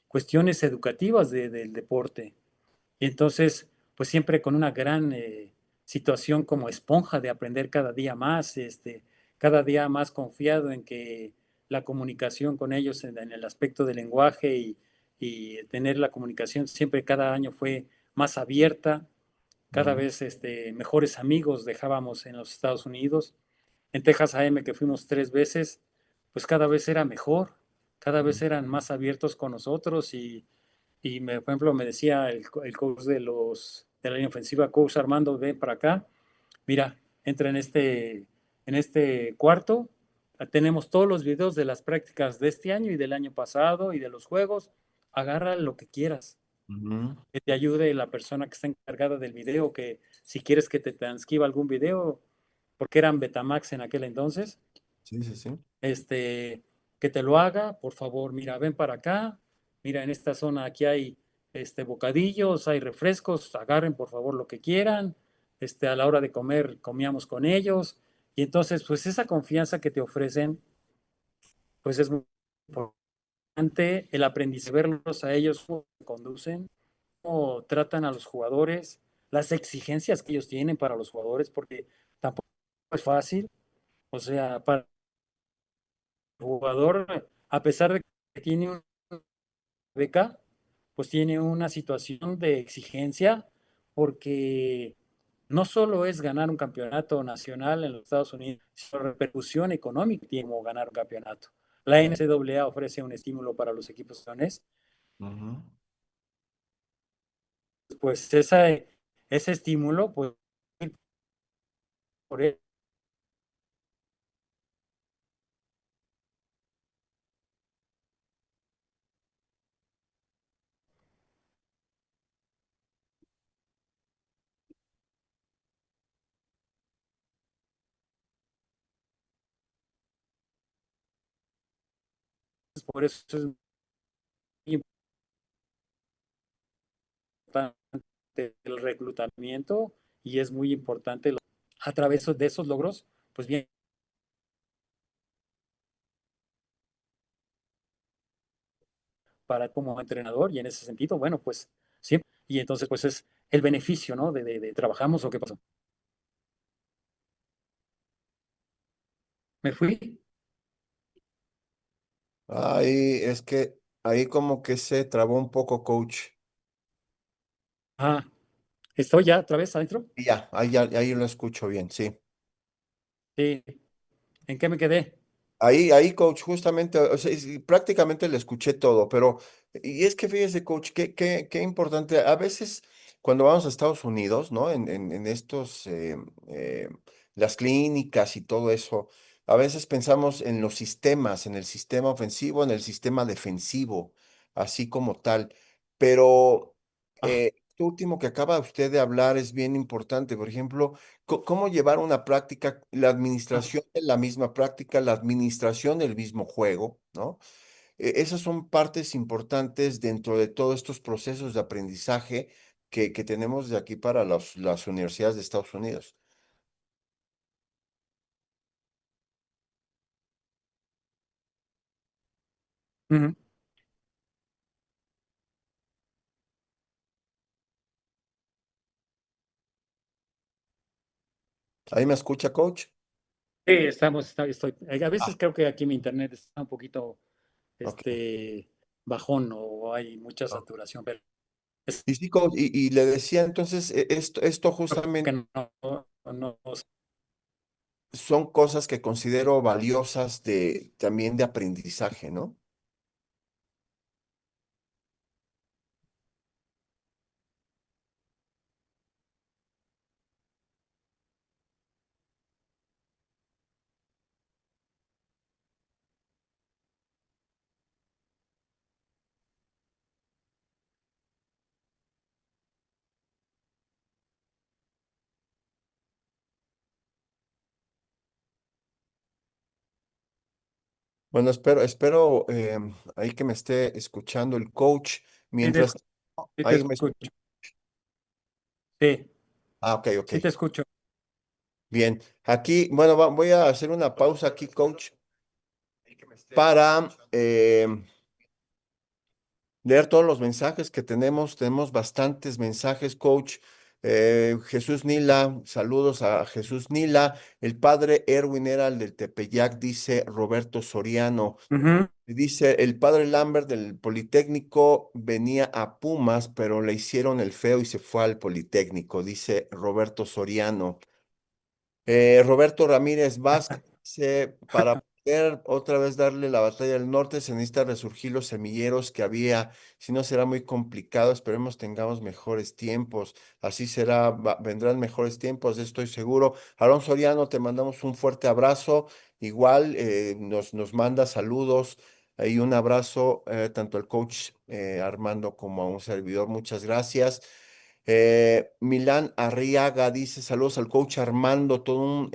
cuestiones educativas del deporte. Y entonces, pues siempre con una gran situación como esponja de aprender cada día más confiado en que la comunicación con ellos en el aspecto del lenguaje y tener la comunicación siempre cada año fue más abierta, cada Ujú, vez mejores amigos dejábamos en los Estados Unidos. En Texas AM, que fuimos 3 veces, pues cada vez era mejor, cada vez eran más abiertos con nosotros por ejemplo, me decía el coach de la línea ofensiva, coach Armando, ven para acá, mira, entra en este cuarto, tenemos todos los videos de las prácticas de este año y del año pasado y de los juegos, agarra lo que quieras, ujú. que te ayude la persona que está encargada del video, que si quieres que te transcriba algún video, porque eran Betamax en aquel entonces, Sí, sí, sí. este, que te lo haga, por favor, mira, ven para acá, mira, en esta zona aquí hay bocadillos, hay refrescos, agarren por favor lo que quieran, a la hora de comer comíamos con ellos, y entonces pues esa confianza que te ofrecen, pues es muy importante el aprendizaje, verlos a ellos cómo conducen, cómo tratan a los jugadores, las exigencias que ellos tienen para los jugadores, porque tampoco es fácil, o sea, para el jugador, a pesar de que tiene una beca, pues tiene una situación de exigencia porque no solo es ganar un campeonato nacional en los Estados Unidos, sino repercusión económica tiene como ganar un campeonato. La Claro. NCAA ofrece un estímulo para los equipos nacionales, Ujú. pues ese estímulo, pues por, por eso es muy importante el reclutamiento y es muy importante a través de esos logros, pues bien, para como entrenador y en ese sentido, bueno, pues siempre. Y entonces, pues es el beneficio, ¿no? De trabajamos o qué pasó. Me fui. Ahí es que ahí como que se trabó un poco, coach. Ah, estoy ya otra vez adentro. Y ya, ahí lo escucho bien, sí. Sí. ¿En qué me quedé? Ahí, coach, justamente, o sea, prácticamente le escuché todo, pero, y es que fíjese, coach, qué importante, a veces cuando vamos a Estados Unidos, ¿no? En estos, las clínicas y todo eso, a veces pensamos en los sistemas, en el sistema ofensivo, en el sistema defensivo, así como tal, pero Ah, esto último que acaba usted de hablar es bien importante, por ejemplo, cómo llevar una práctica, la ah, administración de la misma práctica, la administración del mismo juego, ¿no? Esas son partes importantes dentro de todos estos procesos de aprendizaje que tenemos de aquí para las universidades de Estados Unidos. ujú. ¿Ahí me escucha, coach? Sí, estoy. A Ah, veces creo que aquí mi internet está un poquito ok. este, bajón o hay mucha Ah. saturación, pero es Y sí, coach, y le decía entonces, esto que justamente no, son cosas que considero valiosas también de aprendizaje, ¿no? Bueno, espero ahí que me esté escuchando el coach. sí te, Mientras, sí te ahí me escucho. escucha. Sí, Ah, ok, ok. sí te escucho. Bien. Aquí, bueno, voy a hacer una pausa aquí, coach, para leer todos los mensajes que tenemos. Tenemos bastantes mensajes, coach. Jesús Nila, saludos a Jesús Nila. El padre Erwin era el del Tepeyac, dice Roberto Soriano. Ujú. Dice, el padre Lambert del Politécnico venía a Pumas, pero le hicieron el feo y se fue al Politécnico, dice Roberto Soriano. Roberto Ramírez Vázquez dice, para poder otra vez darle la batalla al norte se necesita resurgir los semilleros que había, si no será muy complicado, esperemos tengamos mejores tiempos, así será, vendrán mejores tiempos, estoy seguro. Alonso Soriano, te mandamos un fuerte abrazo, igual nos manda saludos y un abrazo tanto al coach Armando como a un servidor, muchas gracias. Milán Arriaga dice saludos al coach Armando, todo un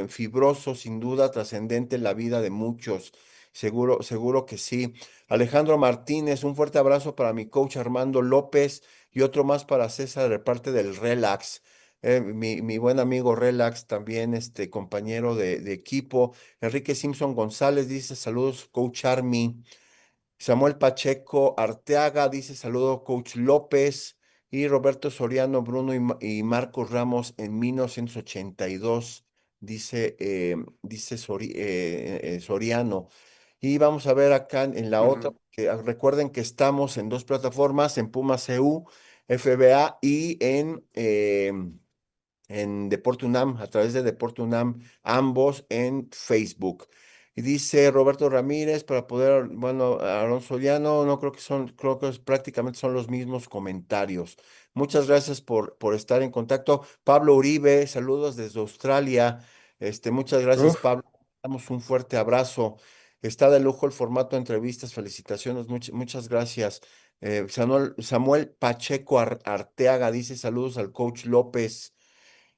fibroso, sin duda trascendente en la vida de muchos. Seguro, seguro que sí. Alejandro Martínez, un fuerte abrazo para mi coach Armando López y otro más para César de parte del Relax. Mi buen amigo Relax, también este compañero de equipo. Enrique Simpson González dice saludos, coach Army. Samuel Pacheco Arteaga dice saludo Coach López y Roberto Soriano, Bruno y Marcos Ramos en 1982, dice Soriano. Y vamos a ver acá en la otra, Ujú. que recuerden que estamos en dos plataformas, en Pumas CU, FBA y en Deporte UNAM, a través de Deporte UNAM, ambos en Facebook. Y dice Roberto Ramírez, para poder, bueno, Aaron Soriano, no creo que son, creo que prácticamente son los mismos comentarios. Muchas gracias por estar en contacto. Pablo Uribe, saludos desde Australia. Muchas gracias, Uf. Pablo. Damos un fuerte abrazo. Está de lujo el formato de entrevistas. Felicitaciones, muchas gracias. Samuel Pacheco Arteaga dice saludos al coach López.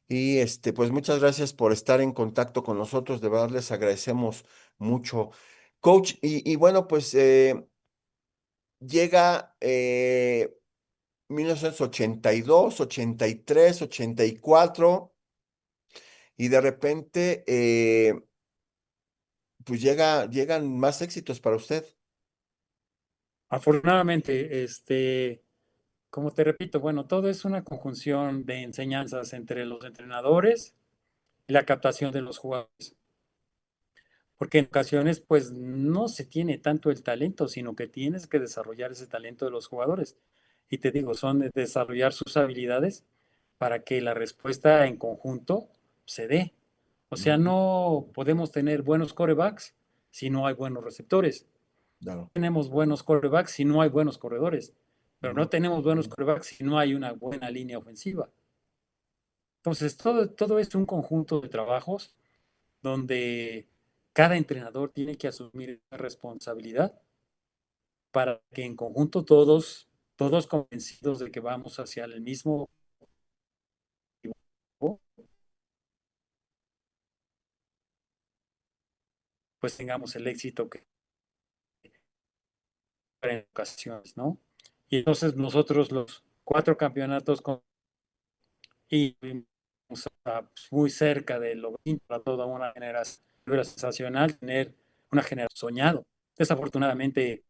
Y pues muchas gracias por estar en contacto con nosotros, de verdad les agradecemos mucho. Coach, y bueno, pues llega 1982, 83, 84 y de repente pues llegan más éxitos para usted. Afortunadamente, como te repito, bueno, todo es una conjunción de enseñanzas entre los entrenadores y la captación de los jugadores. Porque en ocasiones, pues no se tiene tanto el talento, sino que tienes que desarrollar ese talento de los jugadores. Y te digo, son de desarrollar sus habilidades para que la respuesta en conjunto se dé. O sea, Ujú, no podemos tener buenos corebacks si no hay buenos receptores. claro. Tenemos buenos corebacks si no hay buenos corredores. Pero no Ujú, tenemos buenos corebacks si no hay una buena línea ofensiva. Entonces, todo es un conjunto de trabajos donde cada entrenador tiene que asumir la responsabilidad para que en conjunto todos convencidos de que vamos hacia el mismo objetivo, pues tengamos el éxito que en ocasiones, ¿no? Y entonces nosotros los 4 campeonatos y muy cerca de lo para toda una generación, era sensacional tener una generación soñado. Desafortunadamente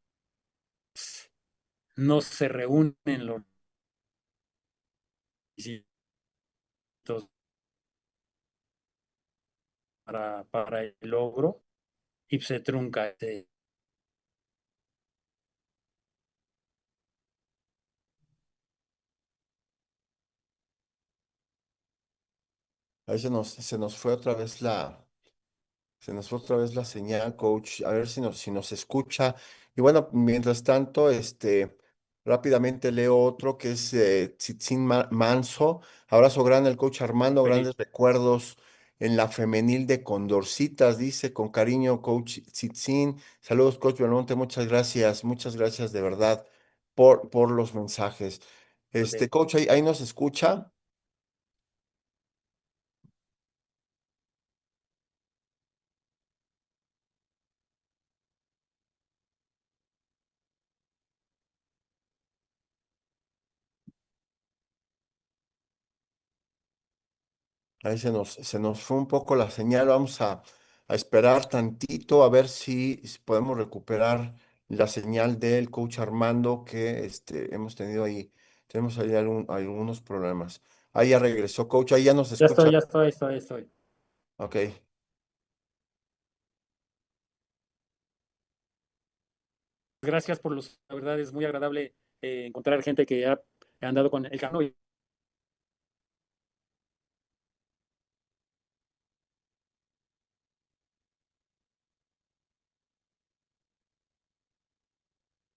no se reúnen los requisitos para el logro y se trunca ahí se nos fue otra vez Se nos fue otra vez la señal, coach. A ver si nos escucha. Y bueno, mientras tanto, rápidamente leo otro que es Tzitzin Manso. Abrazo grande al coach Armando, feliz. grandes recuerdos en la femenil de Condorcitas, dice con cariño, coach Tzitzin. Saludos, coach Belmonte, muchas gracias de verdad por los mensajes. Coach, ahí nos escucha. Ahí se nos fue un poco la señal. Vamos a esperar tantito a ver si podemos recuperar la señal del coach Armando que hemos tenido ahí, tenemos ahí algunos problemas. Ahí ya regresó, coach. Ahí ya nos Ya estoy, escucha. ya estoy, estoy. Ok. Gracias por la verdad es muy agradable encontrar gente que ha andado con el camino.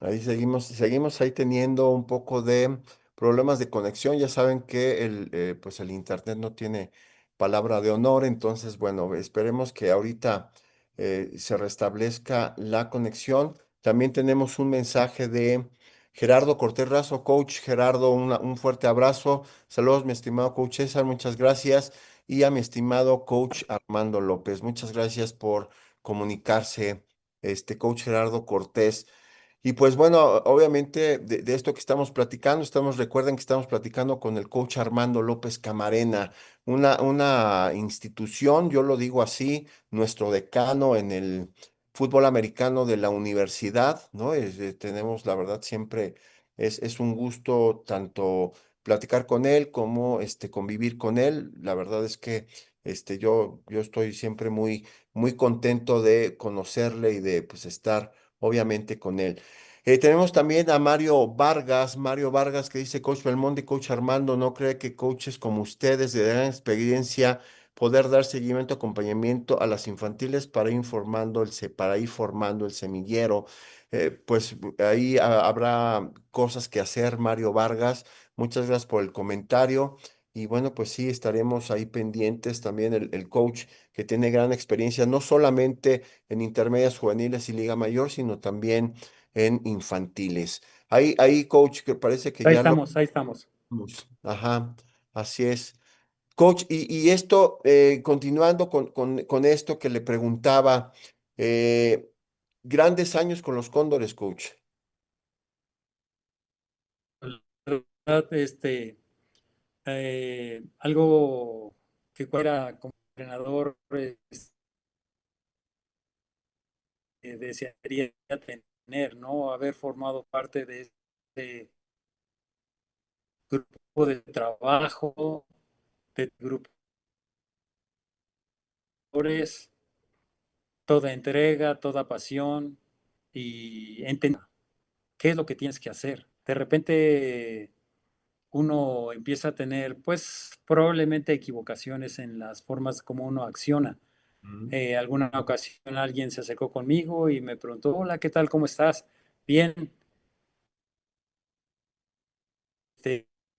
Ahí seguimos ahí teniendo un poco de problemas de conexión. Ya saben que pues el internet no tiene palabra de honor. Entonces, bueno, esperemos que ahorita se restablezca la conexión. También tenemos un mensaje de Gerardo Cortés Razo. Coach Gerardo, un fuerte abrazo. Saludos, mi estimado coach César, muchas gracias. Y a mi estimado coach Armando López, muchas gracias por comunicarse, coach Gerardo Cortés. Y pues bueno, obviamente de esto que estamos platicando, recuerden que estamos platicando con el coach Armando López Camarena, una institución, yo lo digo así, nuestro decano en el fútbol americano de la universidad, ¿no? Tenemos, la verdad, siempre es un gusto tanto platicar con él como convivir con él. La verdad es que yo estoy siempre muy contento de conocerle y de pues estar obviamente con él. Tenemos también a Mario Vargas que dice, Coach Belmonte, Coach Armando, ¿no cree que coaches como ustedes de gran experiencia poder dar seguimiento, acompañamiento a las infantiles para para ir formando el semillero? Pues ahí habrá cosas que hacer, Mario Vargas. Muchas gracias por el comentario. Y bueno, pues sí, estaremos ahí pendientes también el coach que tiene gran experiencia, no solamente en intermedias juveniles y Liga Mayor, sino también en infantiles. Ahí, coach, que parece que Ahí ya lo estamos, ahí estamos. vimos. Ajá, así es. Coach, y esto, continuando con esto que le preguntaba, eh, grandes años con los Cóndores, coach. La verdad, algo que fuera como entrenador desearía tener, ¿no? Haber formado parte de este grupo de trabajo, de grupos, toda entrega, toda pasión y entender qué es lo que tienes que hacer. De repente uno empieza a tener, pues, probablemente equivocaciones en las formas como uno acciona. Ujú. Alguna ocasión alguien se acercó conmigo y me preguntó, hola, ¿qué tal? ¿Cómo estás? Bien,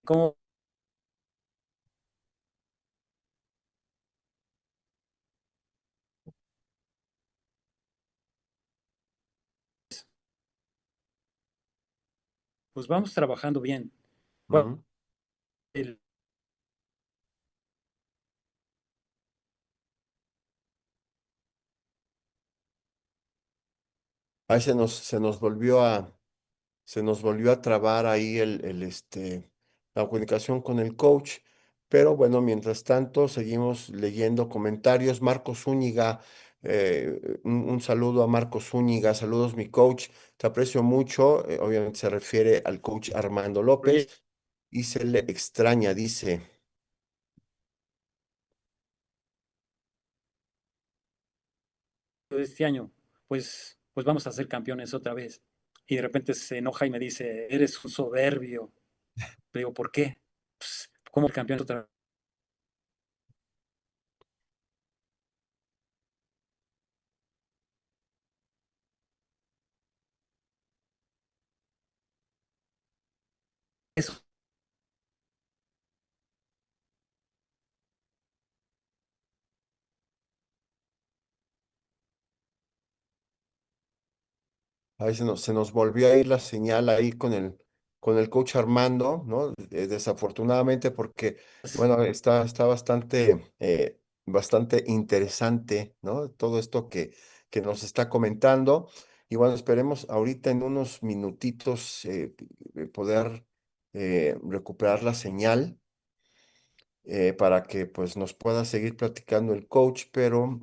¿cómo? Pues vamos trabajando bien. Ujú. El- Ahí se nos volvió a trabar ahí la comunicación con el coach. Pero bueno, mientras tanto, seguimos leyendo comentarios. Marcos Zúñiga, un saludo a Marcos Zúñiga. Saludos, mi coach. Te aprecio mucho. Obviamente se refiere al coach Armando López proyecto y se le extraña, dice. de este año, pues vamos a ser campeones otra vez. Y de repente se enoja y me dice, eres un soberbio. Le digo, ¿por qué? Pues, ¿cómo el campeón otra vez? Ahí se nos volvió a ir la señal ahí con el coach Armando, ¿no? Desafortunadamente porque, bueno, está bastante interesante, ¿no? Todo esto que nos está comentando. Y bueno, esperemos ahorita en unos minutitos poder recuperar la señal para que pues nos pueda seguir platicando el coach, pero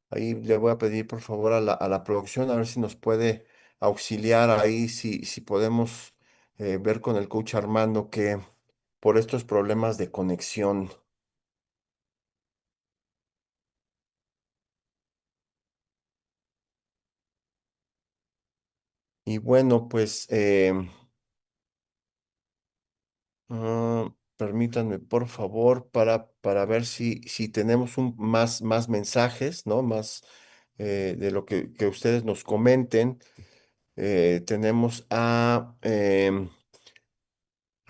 ahí le voy a pedir por favor a a la producción a ver si nos puede auxiliar ahí, si podemos ver con el coach Armando por estos problemas de conexión. Y bueno, pues permítanme, por favor, para ver si tenemos más mensajes, ¿no? Más de lo que ustedes nos comenten. Tenemos a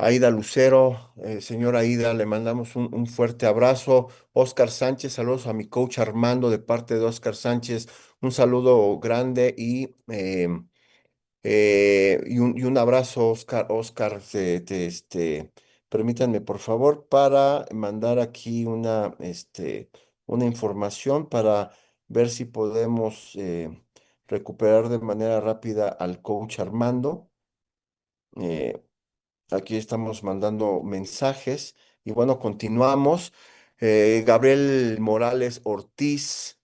Aida Lucero, señora Aida, le mandamos un fuerte abrazo. Oscar Sánchez, saludos a mi coach Armando de parte de Oscar Sánchez. Un saludo grande y un abrazo, Oscar. Oscar, permítanme, por favor, para mandar aquí una información para ver si podemos recuperar de manera rápida al coach Armando. Eh, Aquí estamos mandando mensajes y bueno, continuamos. Gabriel Morales Ortiz,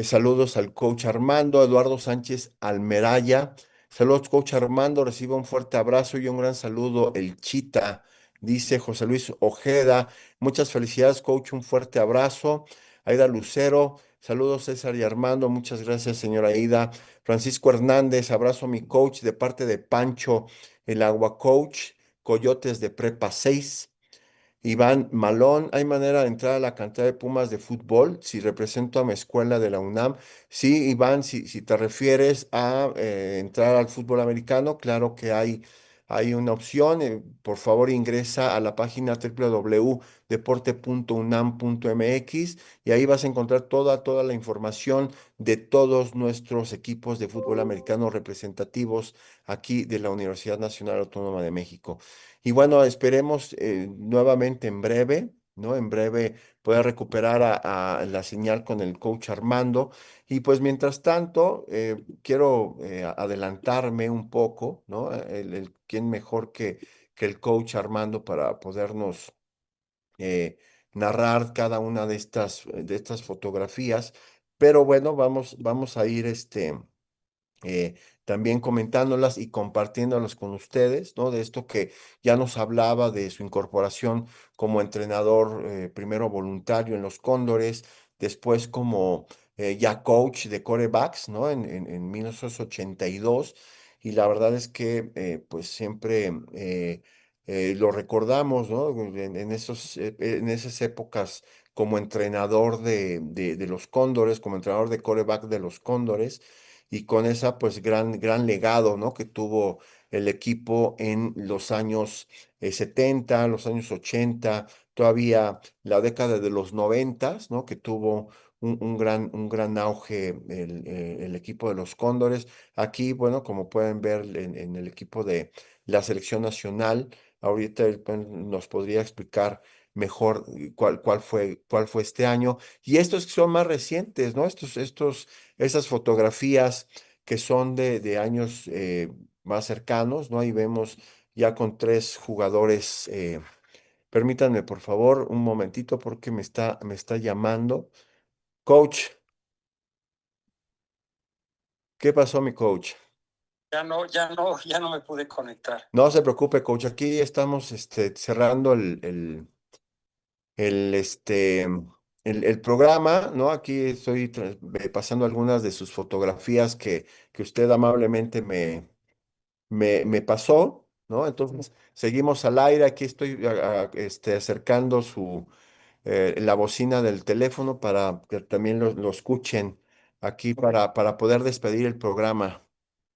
saludos al coach Armando. Eduardo Sánchez Almeraya, saludos coach Armando, reciba un fuerte abrazo y un gran saludo. El Chita, dice José Luis Ojeda, muchas felicidades coach, un fuerte abrazo. Aida Lucero, saludos César y Armando, muchas gracias señora Aida. Francisco Hernández, abrazo a mi coach de parte de Pancho, el Agua Coach. Coyotes de Prepa 6. Iván Malón, ¿hay manera de entrar a la cantidad de Pumas de fútbol si represento a mi escuela de la UNAM? Sí, Iván, si te refieres a entrar al fútbol americano, claro que hay una opción. Por favor, ingresa a la página www.deporte.unam.mx y ahí vas a encontrar toda la información de todos nuestros equipos de fútbol americano representativos aquí de la Universidad Nacional Autónoma de México. Y bueno, esperemos nuevamente en breve, ¿no? En breve pueda recuperar a la señal con el coach Armando. Y pues mientras tanto, quiero adelantarme un poco, ¿no? ¿Quién mejor que el coach Armando para podernos eh, narrar cada una de estas fotografías? Pero bueno, vamos a ir eh, también comentándolas y compartiéndolas con ustedes, ¿no? De esto que ya nos hablaba de su incorporación como entrenador, primero voluntario en los Cóndores, después como ya coach de quarterbacks, ¿no? En 1982. Y la verdad es que pues siempre lo recordamos, ¿no? En esas épocas como entrenador de los Cóndores, como entrenador de quarterback de los Cóndores y con esa pues gran legado, ¿no? Que tuvo el equipo en los años 70, los años 80, todavía la década de los 90, ¿no? Que tuvo un gran auge el equipo de los Cóndores. Aquí, bueno, como pueden ver en el equipo de la selección nacional, ahorita él pues, nos podría explicar mejor cuál fue este año. Y estos que son más recientes, ¿no? Esas fotografías que son de años más cercanos, ¿no? Ahí vemos ya con tres jugadores. Permítanme, por favor, un momentito porque me está llamando. Coach, ¿qué pasó, mi coach? Ya no me pude conectar. No se preocupe, coach. Aquí estamos cerrando el, este, el programa, ¿no? Aquí estoy pasando algunas de sus fotografías que usted amablemente me pasó, ¿no? Entonces, seguimos al aire. Aquí estoy acercando la bocina del teléfono para que también lo escuchen aquí para poder despedir el programa.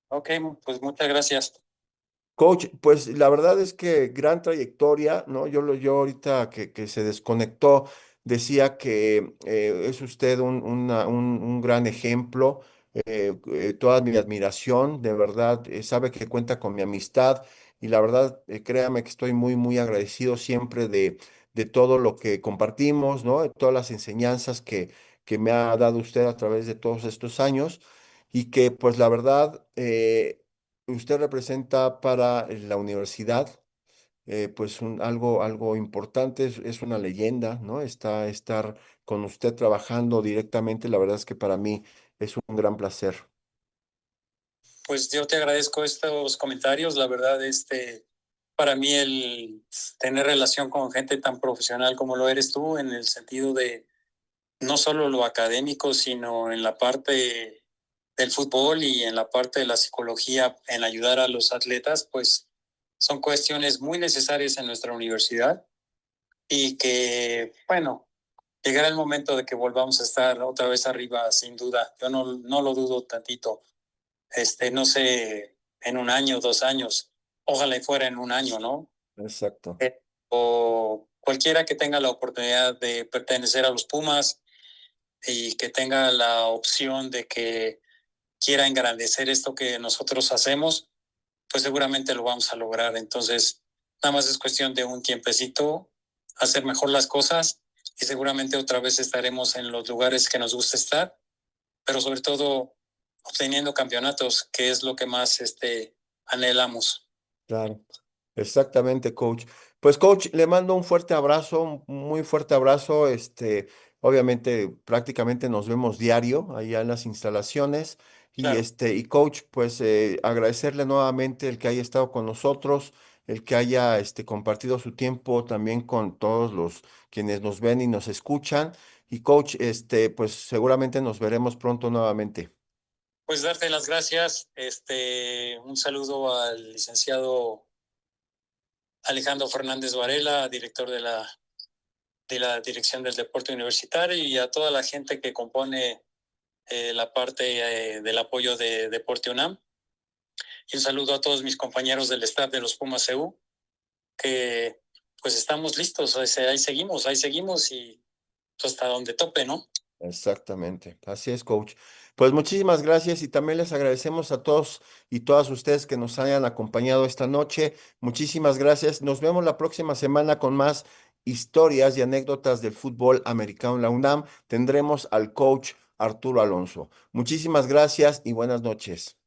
Ok, pues muchas gracias. Coach, pues la verdad es que gran trayectoria, ¿no? Yo ahorita que se desconectó decía que es usted un gran ejemplo, toda mi admiración, de verdad, sabe que cuenta con mi amistad y la verdad, créame que estoy muy agradecido siempre de todo lo que compartimos, ¿no? De todas las enseñanzas que me ha dado usted a través de todos estos años y que pues la verdad... usted representa para la universidad, pues algo importante, es una leyenda, ¿no? Estar con usted trabajando directamente, la verdad es que para mí es un gran placer. Pues yo te agradezco estos comentarios, la verdad, para mí el tener relación con gente tan profesional como lo eres tú, en el sentido de no solo lo académico, sino en la parte del fútbol y en la parte de la psicología, en ayudar a los atletas, pues son cuestiones muy necesarias en nuestra universidad y que, bueno, llegará el momento de que volvamos a estar otra vez arriba, sin duda. Yo no lo dudo tantito. No sé, en un año, 2 años, ojalá y fuera en un año, ¿no? Exacto, O cualquiera que tenga la oportunidad de pertenecer a los Pumas y que tenga la opción de que quiera engrandecer esto que nosotros hacemos, pues seguramente lo vamos a lograr. Entonces, nada más es cuestión de un tiempecito, hacer mejor las cosas y seguramente otra vez estaremos en los lugares que nos gusta estar, pero sobre todo obteniendo campeonatos, que es lo que más anhelamos. claro. Exactamente, coach. Pues, coach, le mando un fuerte abrazo, un muy fuerte abrazo. Obviamente, prácticamente nos vemos diario allá en las instalaciones. Claro. Y coach, pues agradecerle nuevamente el que haya estado con nosotros, el que haya compartido su tiempo también con todos los quienes nos ven y nos escuchan. Y coach, pues seguramente nos veremos pronto nuevamente. Pues darte las gracias. Un saludo al licenciado Alejandro Fernández Varela, director de la Dirección del Deporte Universitario, y a toda la gente que compone la parte del apoyo de Deporte UNAM. Y un saludo a todos mis compañeros del staff de los Pumas CU, que pues estamos listos, ahí seguimos y pues, hasta donde tope, ¿no? Exactamente, así es, coach. Pues muchísimas gracias y también les agradecemos a todos y todas ustedes que nos hayan acompañado esta noche. Muchísimas gracias. Nos vemos la próxima semana con más historias y anécdotas del fútbol americano en la UNAM. Tendremos al coach Arturo Alonso. Muchísimas gracias y buenas noches.